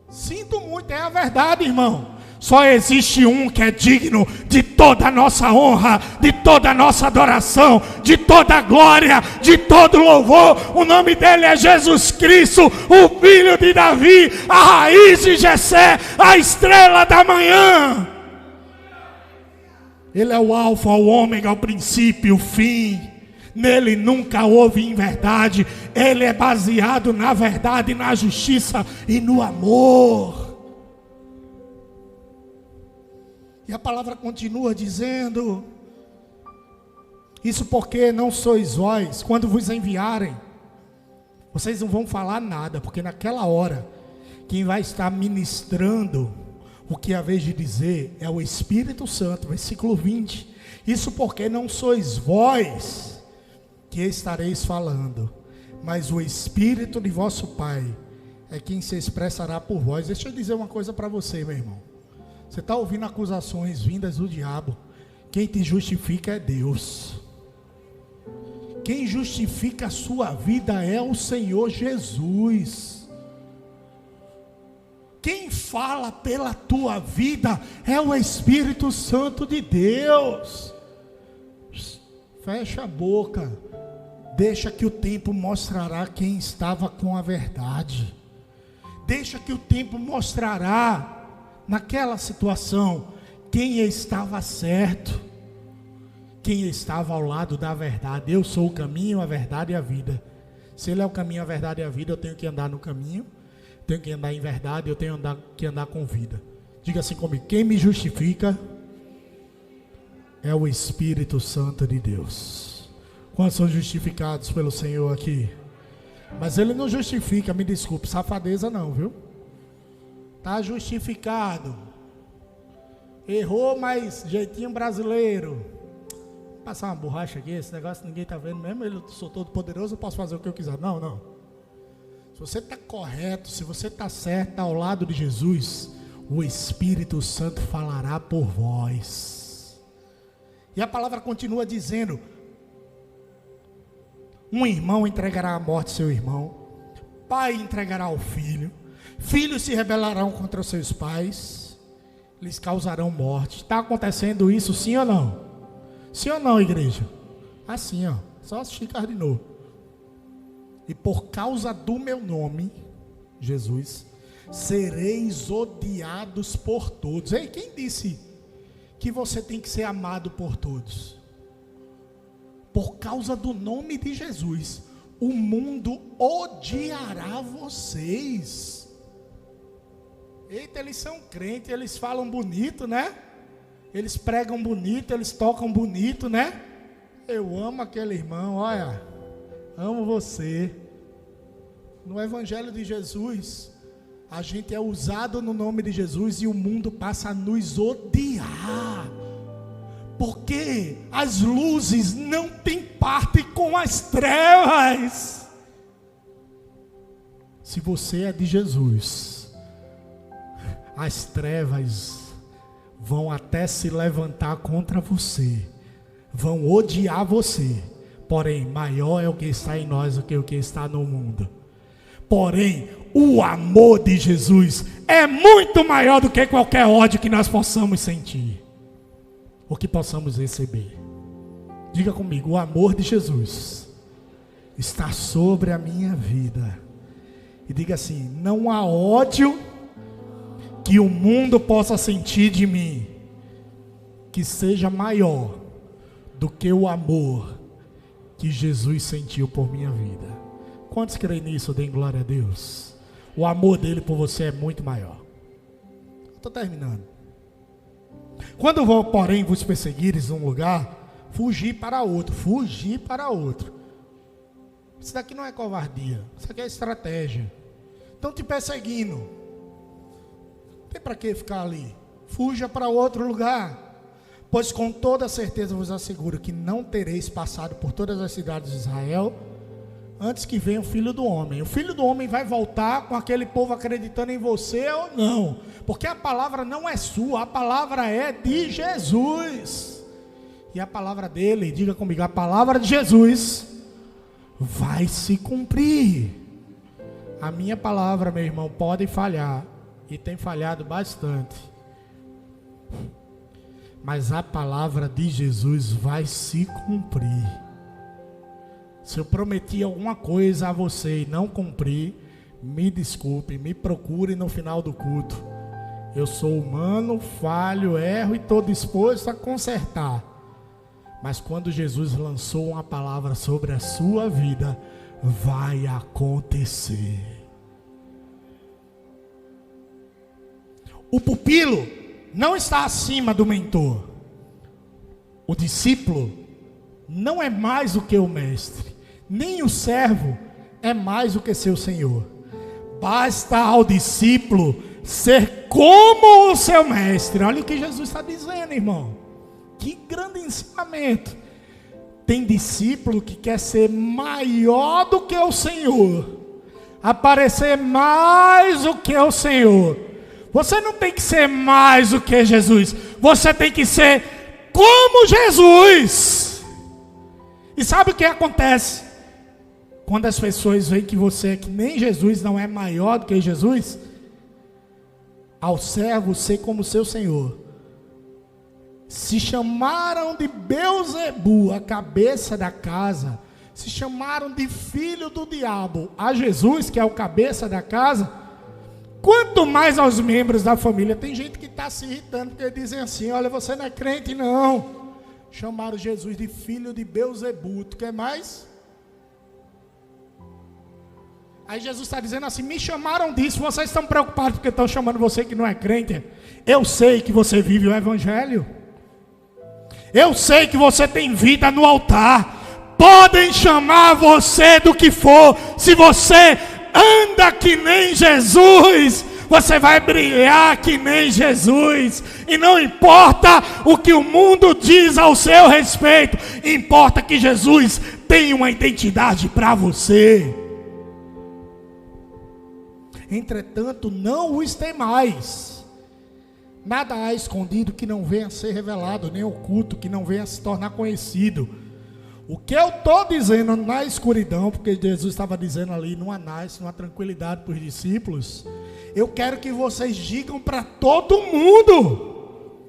Sinto muito, é a verdade, irmão. Só existe um que é digno de toda a nossa honra, de toda a nossa adoração, de toda a glória, de todo louvor. O nome dele é Jesus Cristo, o filho de Davi, a raiz de Jessé, a estrela da manhã. Ele é o alfa, o ômega, o princípio, o fim. Nele nunca houve inverdade. Ele é baseado na verdade, na justiça e no amor. E a palavra continua dizendo: isso porque não sois vós, quando vos enviarem, vocês não vão falar nada, porque naquela hora, quem vai estar ministrando o que é a vez de dizer é o Espírito Santo. Versículo 20: isso porque não sois vós que estareis falando, mas o Espírito de vosso Pai é quem se expressará por vós. Deixa eu dizer uma coisa para você, meu irmão. Você está ouvindo acusações vindas do diabo. Quem te justifica é Deus. Quem justifica a sua vida é o Senhor Jesus. Quem fala pela tua vida é o Espírito Santo de Deus. Fecha a boca. Deixa que o tempo mostrará quem estava com a verdade. Deixa que o tempo mostrará naquela situação quem estava certo, quem estava ao lado da verdade. Eu sou o caminho, a verdade e a vida. Se ele é o caminho, a verdade e a vida, eu tenho que andar no caminho, tenho que andar em verdade, eu tenho que andar com vida. Diga assim comigo: quem me justifica é o Espírito Santo de Deus. Quantos são justificados pelo Senhor aqui? Mas ele não justifica, me desculpe, safadeza não, viu? Está justificado. Errou, mas jeitinho brasileiro. Vou passar uma borracha aqui, esse negócio ninguém está vendo mesmo. Eu sou todo poderoso, eu posso fazer o que eu quiser. Não, não. Se você está correto, se você está certo, está ao lado de Jesus, o Espírito Santo falará por vós. E a palavra continua dizendo: um irmão entregará à morte seu irmão, pai entregará ao filho, filhos se rebelarão contra os seus pais, lhes causarão morte. Está acontecendo isso, sim ou não? Sim ou não, igreja? Assim, ó, só assistir de novo. E por causa do meu nome, Jesus, sereis odiados por todos. Ei, quem disse que você tem que ser amado por todos? Por causa do nome de Jesus, o mundo odiará vocês. Eita, eles são crentes, eles falam bonito, né? Eles pregam bonito, eles tocam bonito, né? Eu amo aquele irmão, olha, amo você. No Evangelho de Jesus, a gente é usado no nome de Jesus e o mundo passa a nos odiar. Porque as luzes não têm parte com as trevas. Se você é de Jesus, as trevas vão até se levantar contra você, vão odiar você. Porém, maior é o que está em nós do que o que está no mundo. Porém, o amor de Jesus é muito maior do que qualquer ódio que nós possamos sentir, ou que possamos receber. Diga comigo: o amor de Jesus está sobre a minha vida. E diga assim: não há ódio que o mundo possa sentir de mim que seja maior do que o amor que Jesus sentiu por minha vida. Quantos creem nisso? Deem glória a Deus. O amor dele por você é muito maior. Estou terminando. Quando vou, porém, vos perseguires num lugar, fugir para outro. Fugir para outro. Isso daqui não é covardia. Isso aqui é estratégia. Estão te perseguindo. Não tem para que ficar ali. Fuja para outro lugar. Pois com toda certeza vos asseguro que não tereis passado por todas as cidades de Israel antes que venha o Filho do Homem. O Filho do Homem vai voltar com aquele povo acreditando em você ou não, porque a palavra não é sua, a palavra é de Jesus. E a palavra dele, diga comigo, a palavra de Jesus vai se cumprir. A minha palavra, meu irmão, pode falhar, e tem falhado bastante, mas a palavra de Jesus vai se cumprir. Se eu prometi alguma coisa a você e não cumpri, me desculpe, me procure no final do culto. Eu sou humano, falho, erro e estou disposto a consertar. Mas quando Jesus lançou uma palavra sobre a sua vida, vai acontecer. O pupilo não está acima do mentor. O discípulo não é mais do que o mestre, nem o servo é mais do que seu senhor. Basta ao discípulo ser como o seu mestre. Olha o que Jesus está dizendo, irmão. Que grande ensinamento. Tem discípulo que quer ser maior do que o Senhor, aparecer mais do que o Senhor. Você não tem que ser mais do que Jesus, você tem que ser como Jesus. E sabe o que acontece? Quando as pessoas veem que você é que nem Jesus, não é maior do que Jesus, ao servo ser como seu Senhor. Se chamaram de Beelzebu, a cabeça da casa, se chamaram de filho do diabo a Jesus, que é o cabeça da casa, quanto mais aos membros da família. Tem gente que está se irritando porque dizem assim: olha, você não é crente não. Chamaram Jesus de filho de Beelzebu. Tu quer mais? Aí Jesus está dizendo assim: me chamaram disso, vocês estão preocupados porque estão chamando você que não é crente. Eu sei que você vive o evangelho, eu sei que você tem vida no altar. Podem chamar você do que for, se você anda que nem Jesus, você vai brilhar que nem Jesus. E não importa o que o mundo diz ao seu respeito, importa que Jesus tem uma identidade para você. Entretanto, não os temais. Nada há escondido que não venha a ser revelado, nem oculto que não venha a se tornar conhecido. O que eu estou dizendo na escuridão, porque Jesus estava dizendo ali numa nice, numa tranquilidade para os discípulos, eu quero que vocês digam para todo mundo.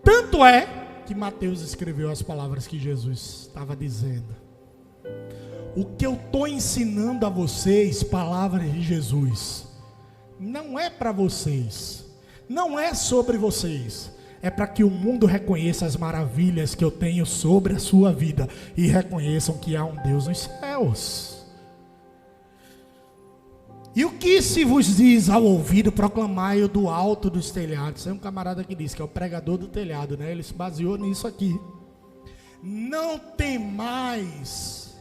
Tanto é que Mateus escreveu as palavras que Jesus estava dizendo. O que eu estou ensinando a vocês, palavras de Jesus, não é para vocês, não é sobre vocês, é para que o mundo reconheça as maravilhas que eu tenho sobre a sua vida e reconheçam que há um Deus nos céus. E o que se vos diz ao ouvido, proclamai-o do alto dos telhados. Tem um camarada que diz que é o pregador do telhado, né? Ele se baseou nisso aqui. Não temais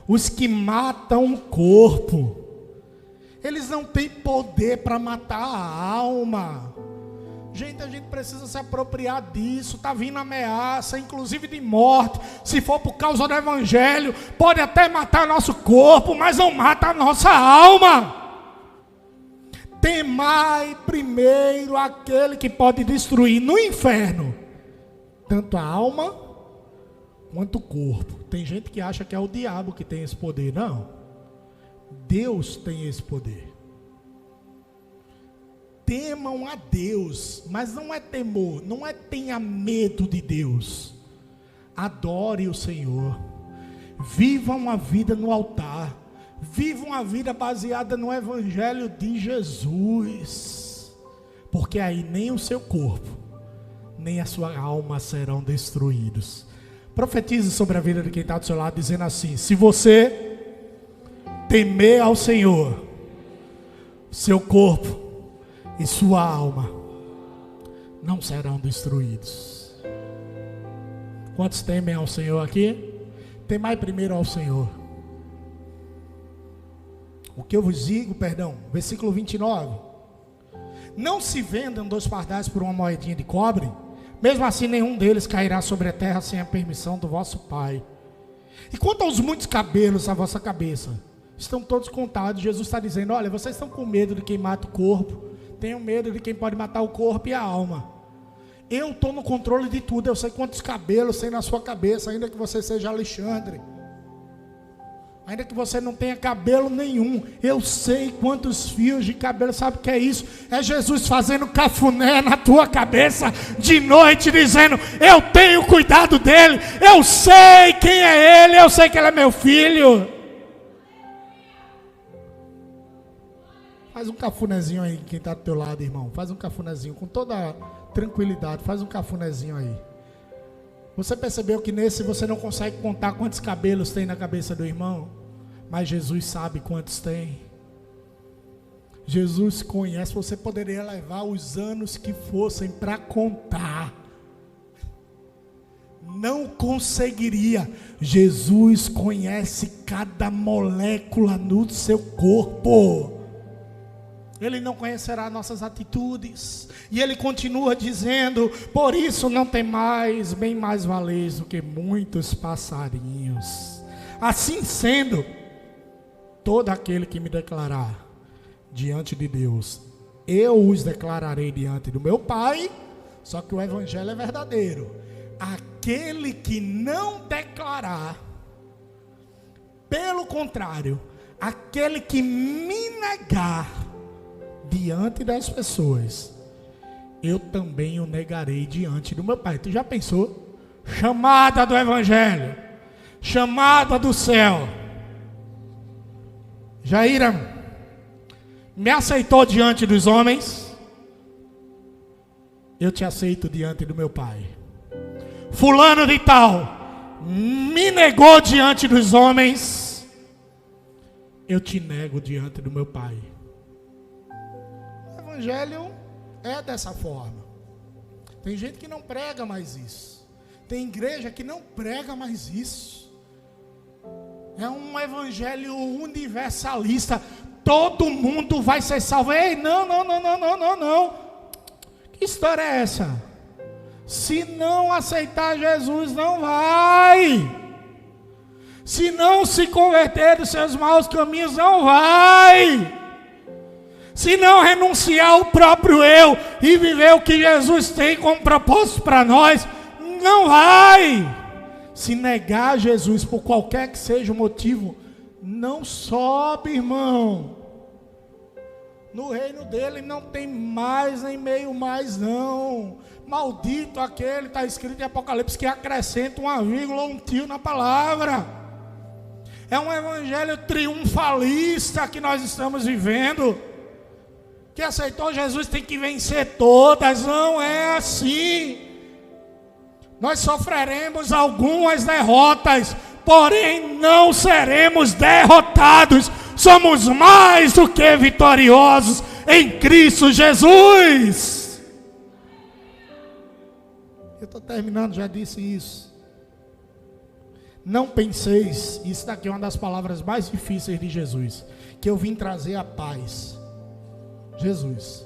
os que matam o corpo. Eles não têm poder para matar a alma. Gente, a gente precisa se apropriar disso. Está vindo ameaça, inclusive de morte. Se for por causa do evangelho, pode até matar nosso corpo, mas não mata a nossa alma. Temai primeiro aquele que pode destruir no inferno tanto a alma quanto o corpo. Tem gente que acha que é o diabo que tem esse poder. Não, Deus tem esse poder. Temam a Deus, mas não é temor, não é tenha medo de Deus. Adore o Senhor. Vivam a vida no altar. Vivam a vida baseada no Evangelho de Jesus. Porque aí nem o seu corpo, nem a sua alma serão destruídos. Profetize sobre a vida de quem está do seu lado, dizendo assim: se você temer ao Senhor, seu corpo e sua alma não serão destruídos. Quantos temem ao Senhor aqui? Temai primeiro ao Senhor. O que eu vos digo, versículo 29. Não se vendam 2 pardais por uma moedinha de cobre, mesmo assim nenhum deles cairá sobre a terra sem a permissão do vosso Pai. E quanto aos muitos cabelos à vossa cabeça, estão todos contados. Jesus está dizendo: olha, vocês estão com medo de quem mata o corpo, tenham medo de quem pode matar o corpo e a alma. Eu estou no controle de tudo. Eu sei quantos cabelos tem na sua cabeça, ainda que você seja Alexandre, ainda que você não tenha cabelo nenhum. Eu sei quantos fios de cabelo. Sabe o que é isso? É Jesus fazendo cafuné na tua cabeça de noite, dizendo: eu tenho cuidado dele, eu sei quem é ele, eu sei que ele é meu filho. Faz um cafunézinho aí, quem está do teu lado, irmão. Faz um cafunézinho, com toda tranquilidade. Faz um cafunézinho aí. Você percebeu que nesse você não consegue contar quantos cabelos tem na cabeça do irmão? Mas Jesus sabe quantos tem. Jesus conhece. Você poderia levar os anos que fossem para contar, não conseguiria. Jesus conhece cada molécula no seu corpo. Ele não conhecerá nossas atitudes. E ele continua dizendo: por isso não temais, bem mais valeis do que muitos passarinhos. Assim sendo, todo aquele que me declarar diante de Deus, eu os declararei diante do meu Pai. Só que o evangelho é verdadeiro. Aquele que não declarar, pelo contrário, aquele que me negar diante das pessoas, eu também o negarei diante do meu Pai. Tu já pensou? Chamada do evangelho, chamada do céu. Jaira me aceitou diante dos homens, eu te aceito diante do meu Pai. Fulano de tal me negou diante dos homens, eu te nego diante do meu Pai. O evangelho é dessa forma. Tem gente que não prega mais isso. Tem igreja que não prega mais isso. É um evangelho universalista. Todo mundo vai ser salvo. Ei, não. Que história é essa? Se não aceitar Jesus, não vai. Se não se converter dos seus maus caminhos, não vai. Se não renunciar ao próprio eu e viver o que Jesus tem como propósito para nós, não vai. Se negar Jesus por qualquer que seja o motivo, não sobe, irmão. No reino dele não tem mais nem meio mais, não. Maldito aquele, está escrito em Apocalipse, que acrescenta uma vírgula ou um tio na palavra. É um evangelho triunfalista que nós estamos vivendo. Que aceitou Jesus tem que vencer todas. Não é assim. Nós sofreremos algumas derrotas, porém não seremos derrotados. somos mais do que vitoriosos em Cristo Jesus. Eu estou terminando, já disse isso. Não penseis, isso daqui é uma das palavras mais difíceis de Jesus, que eu vim trazer a paz. Jesus,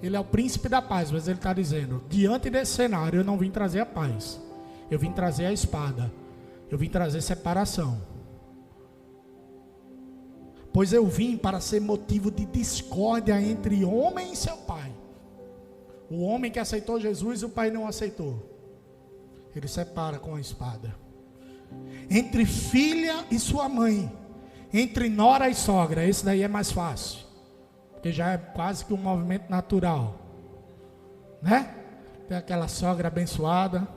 Ele é o príncipe da paz, mas Ele está dizendo, diante desse cenário eu não vim trazer a paz, eu vim trazer a espada, eu vim trazer separação. Pois eu vim para ser motivo de discórdia entre homem e seu pai. O homem que aceitou Jesus e o pai não aceitou, Ele separa com a espada. Entre filha e sua mãe, entre nora e sogra, esse daí é mais fácil, porque já é quase que um movimento natural, né? Tem aquela sogra abençoada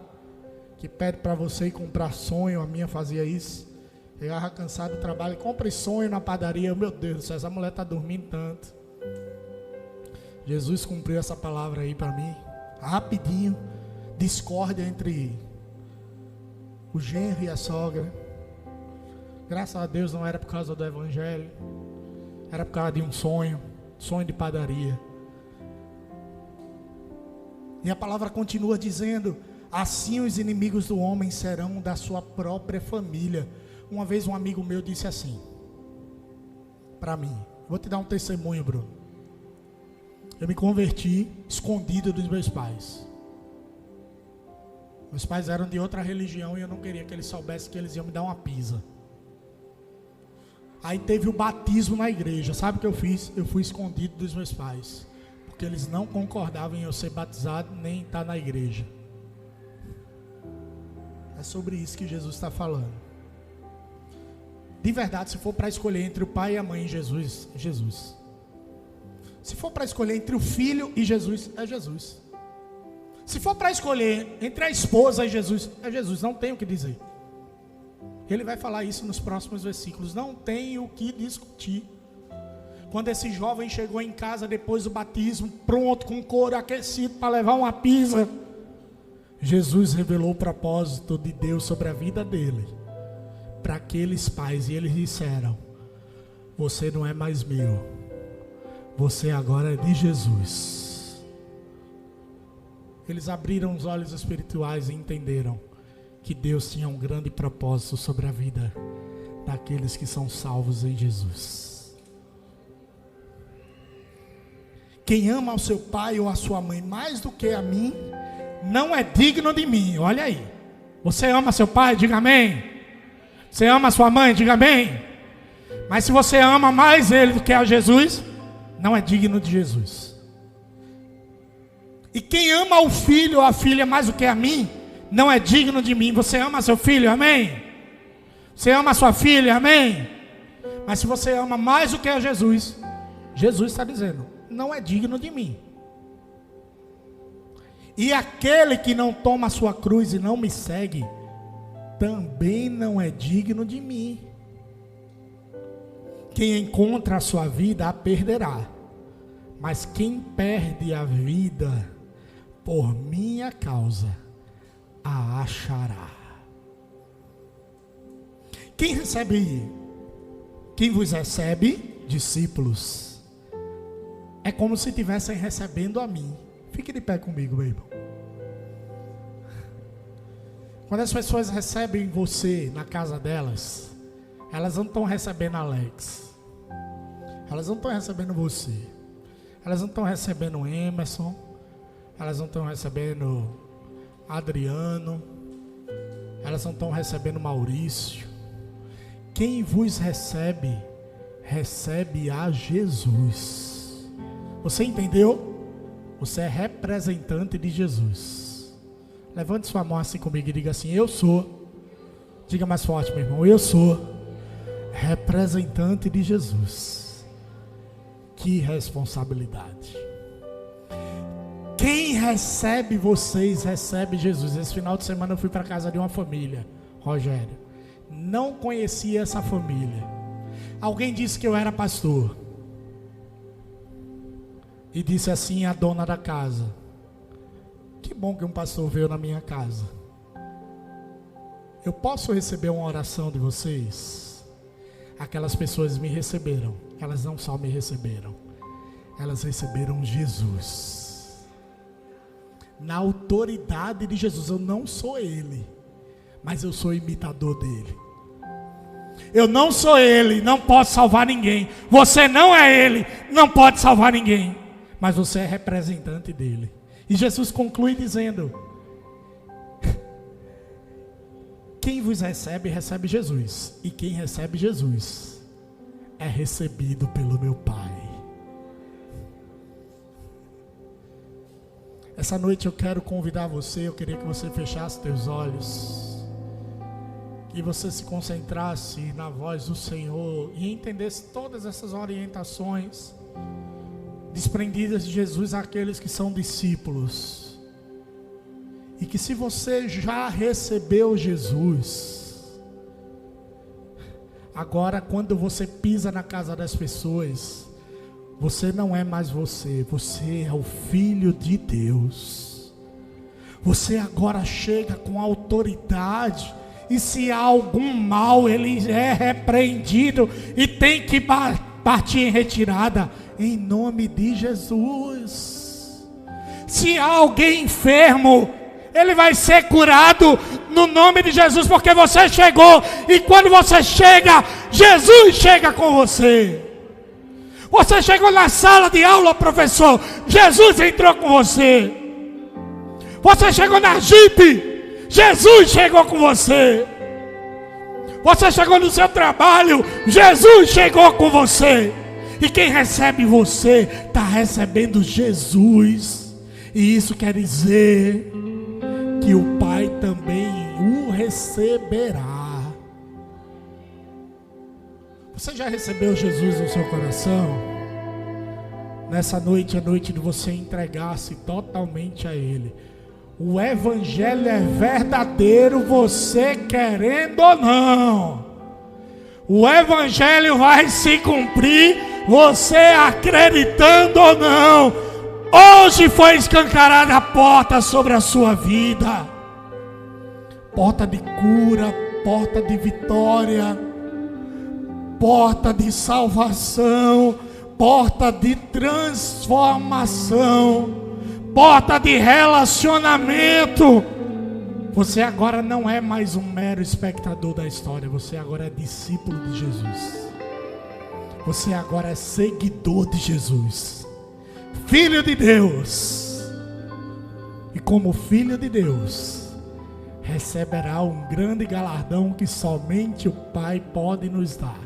que pede para você ir comprar sonho. A minha fazia isso. Chegava cansado do trabalho e compre sonho na padaria. Meu Deus do céu, essa mulher está dormindo tanto. Jesus cumpriu essa palavra aí para mim, rapidinho. Discórdia entre o genro e a sogra. Graças a Deus não era por causa do evangelho, era por causa de um sonho de padaria. E a palavra continua dizendo: assim os inimigos do homem serão da sua própria família. Uma vez um amigo meu disse assim para mim, vou te dar um testemunho, Bruno. Eu me converti escondido dos meus pais. Meus pais eram de outra religião e eu não queria que eles soubessem que eles iam me dar uma pisa. Aí teve o batismo na igreja. Sabe o que eu fiz? Eu fui escondido dos meus pais, porque eles não concordavam em eu ser batizado nem estar na igreja. É sobre isso que Jesus está falando. De verdade, se for para escolher entre o pai e a mãe e Jesus, é Jesus. Se for para escolher entre o filho e Jesus, é Jesus. Se for para escolher entre a esposa e Jesus, é Jesus. Não tem o que dizer. Ele vai falar isso nos próximos versículos. Não tem o que discutir. Quando esse jovem chegou em casa depois do batismo, pronto, com o couro aquecido para levar uma pizza, Jesus revelou o propósito de Deus sobre a vida dele para aqueles pais, e eles disseram: você não é mais meu, você agora é de Jesus. Eles abriram os olhos espirituais e entenderam que Deus tinha um grande propósito sobre a vida daqueles que são salvos em Jesus. Quem ama ao seu pai ou a sua mãe mais do que a mim, não é digno de mim. Olha aí. Você ama seu pai? Diga amém. Você ama a sua mãe? Diga amém. Mas se você ama mais ele do que a Jesus, não é digno de Jesus. E quem ama o filho ou a filha mais do que a mim, não é digno de mim. Você ama seu filho? Amém. Você ama a sua filha? Amém. Mas se você ama mais do que a Jesus, Jesus está dizendo: não é digno de mim. E aquele que não toma a sua cruz e não me segue, também não é digno de mim. Quem encontra a sua vida a perderá, mas quem perde a vida por minha causa a achará. Quem vos recebe, discípulos, é como se estivessem recebendo a mim. Fique de pé comigo, meu irmão. Quando as pessoas recebem você na casa delas, elas não estão recebendo Alex, elas não estão recebendo você, elas não estão recebendo Emerson, elas não estão recebendo Adriano, elas não estão recebendo Maurício. Quem vos recebe, recebe a Jesus. Você entendeu? Você é representante de Jesus. Levante sua mão assim comigo e diga assim: eu sou. Diga mais forte, meu irmão: eu sou representante de Jesus. Que responsabilidade. Quem recebe vocês, recebe Jesus. Esse final de semana eu fui para a casa de uma família, Rogério. Não conhecia essa família. Alguém disse que eu era pastor. E disse assim a dona da casa: que bom que um pastor veio na minha casa. Eu posso receber uma oração de vocês? Aquelas pessoas me receberam. Elas não só me receberam, elas receberam Jesus. Na autoridade de Jesus. Eu não sou Ele, mas eu sou imitador dele. Eu não sou Ele, não posso salvar ninguém. Você não é Ele, não pode salvar ninguém, mas você é representante dele. E Jesus conclui dizendo: quem vos recebe, recebe Jesus. E quem recebe Jesus é recebido pelo meu Pai. Essa noite eu quero convidar você. Eu queria que você fechasse teus olhos, que você se concentrasse na voz do Senhor e entendesse todas essas orientações desprendidas de Jesus àqueles que são discípulos. E que se você já recebeu Jesus, agora quando você pisa na casa das pessoas, você não é mais você, você é o Filho de Deus. Você agora chega com autoridade, e se há algum mal, ele é repreendido e tem que partir em retirada, em nome de Jesus. Se há alguém enfermo, ele vai ser curado no nome de Jesus, porque você chegou, e quando você chega, Jesus chega com você. Você chegou na sala de aula, professor, Jesus entrou com você. Você chegou na Jeep, Jesus chegou com você. Você chegou no seu trabalho, Jesus chegou com você. E quem recebe você, está recebendo Jesus. E isso quer dizer que o Pai também o receberá. Você já recebeu Jesus no seu coração? Nessa noite é noite de você entregar-se totalmente a Ele. O Evangelho é verdadeiro, você querendo ou não. O Evangelho vai se cumprir, você acreditando ou não. Hoje foi escancarada a porta sobre a sua vida. Porta de cura, porta de vitória, porta de salvação, porta de transformação, porta de relacionamento. Você agora não é mais um mero espectador da história, você agora é discípulo de Jesus. Você agora é seguidor de Jesus, Filho de Deus. E como Filho de Deus, receberá um grande galardão que somente o Pai pode nos dar.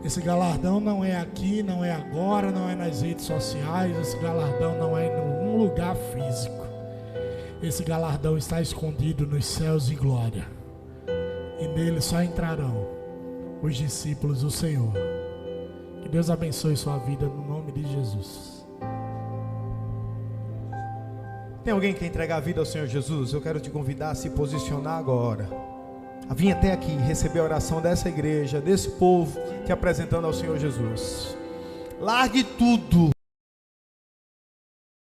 Esse galardão não é aqui, não é agora, não é nas redes sociais. Esse galardão não é em um lugar físico. Esse galardão está escondido nos céus de glória. E nele só entrarão os discípulos do Senhor. Que Deus abençoe sua vida no nome de Jesus. Tem alguém que quer entregar a vida ao Senhor Jesus? Eu quero te convidar a se posicionar agora, a vir até aqui receber a oração dessa igreja, desse povo, te apresentando ao Senhor Jesus. Largue tudo.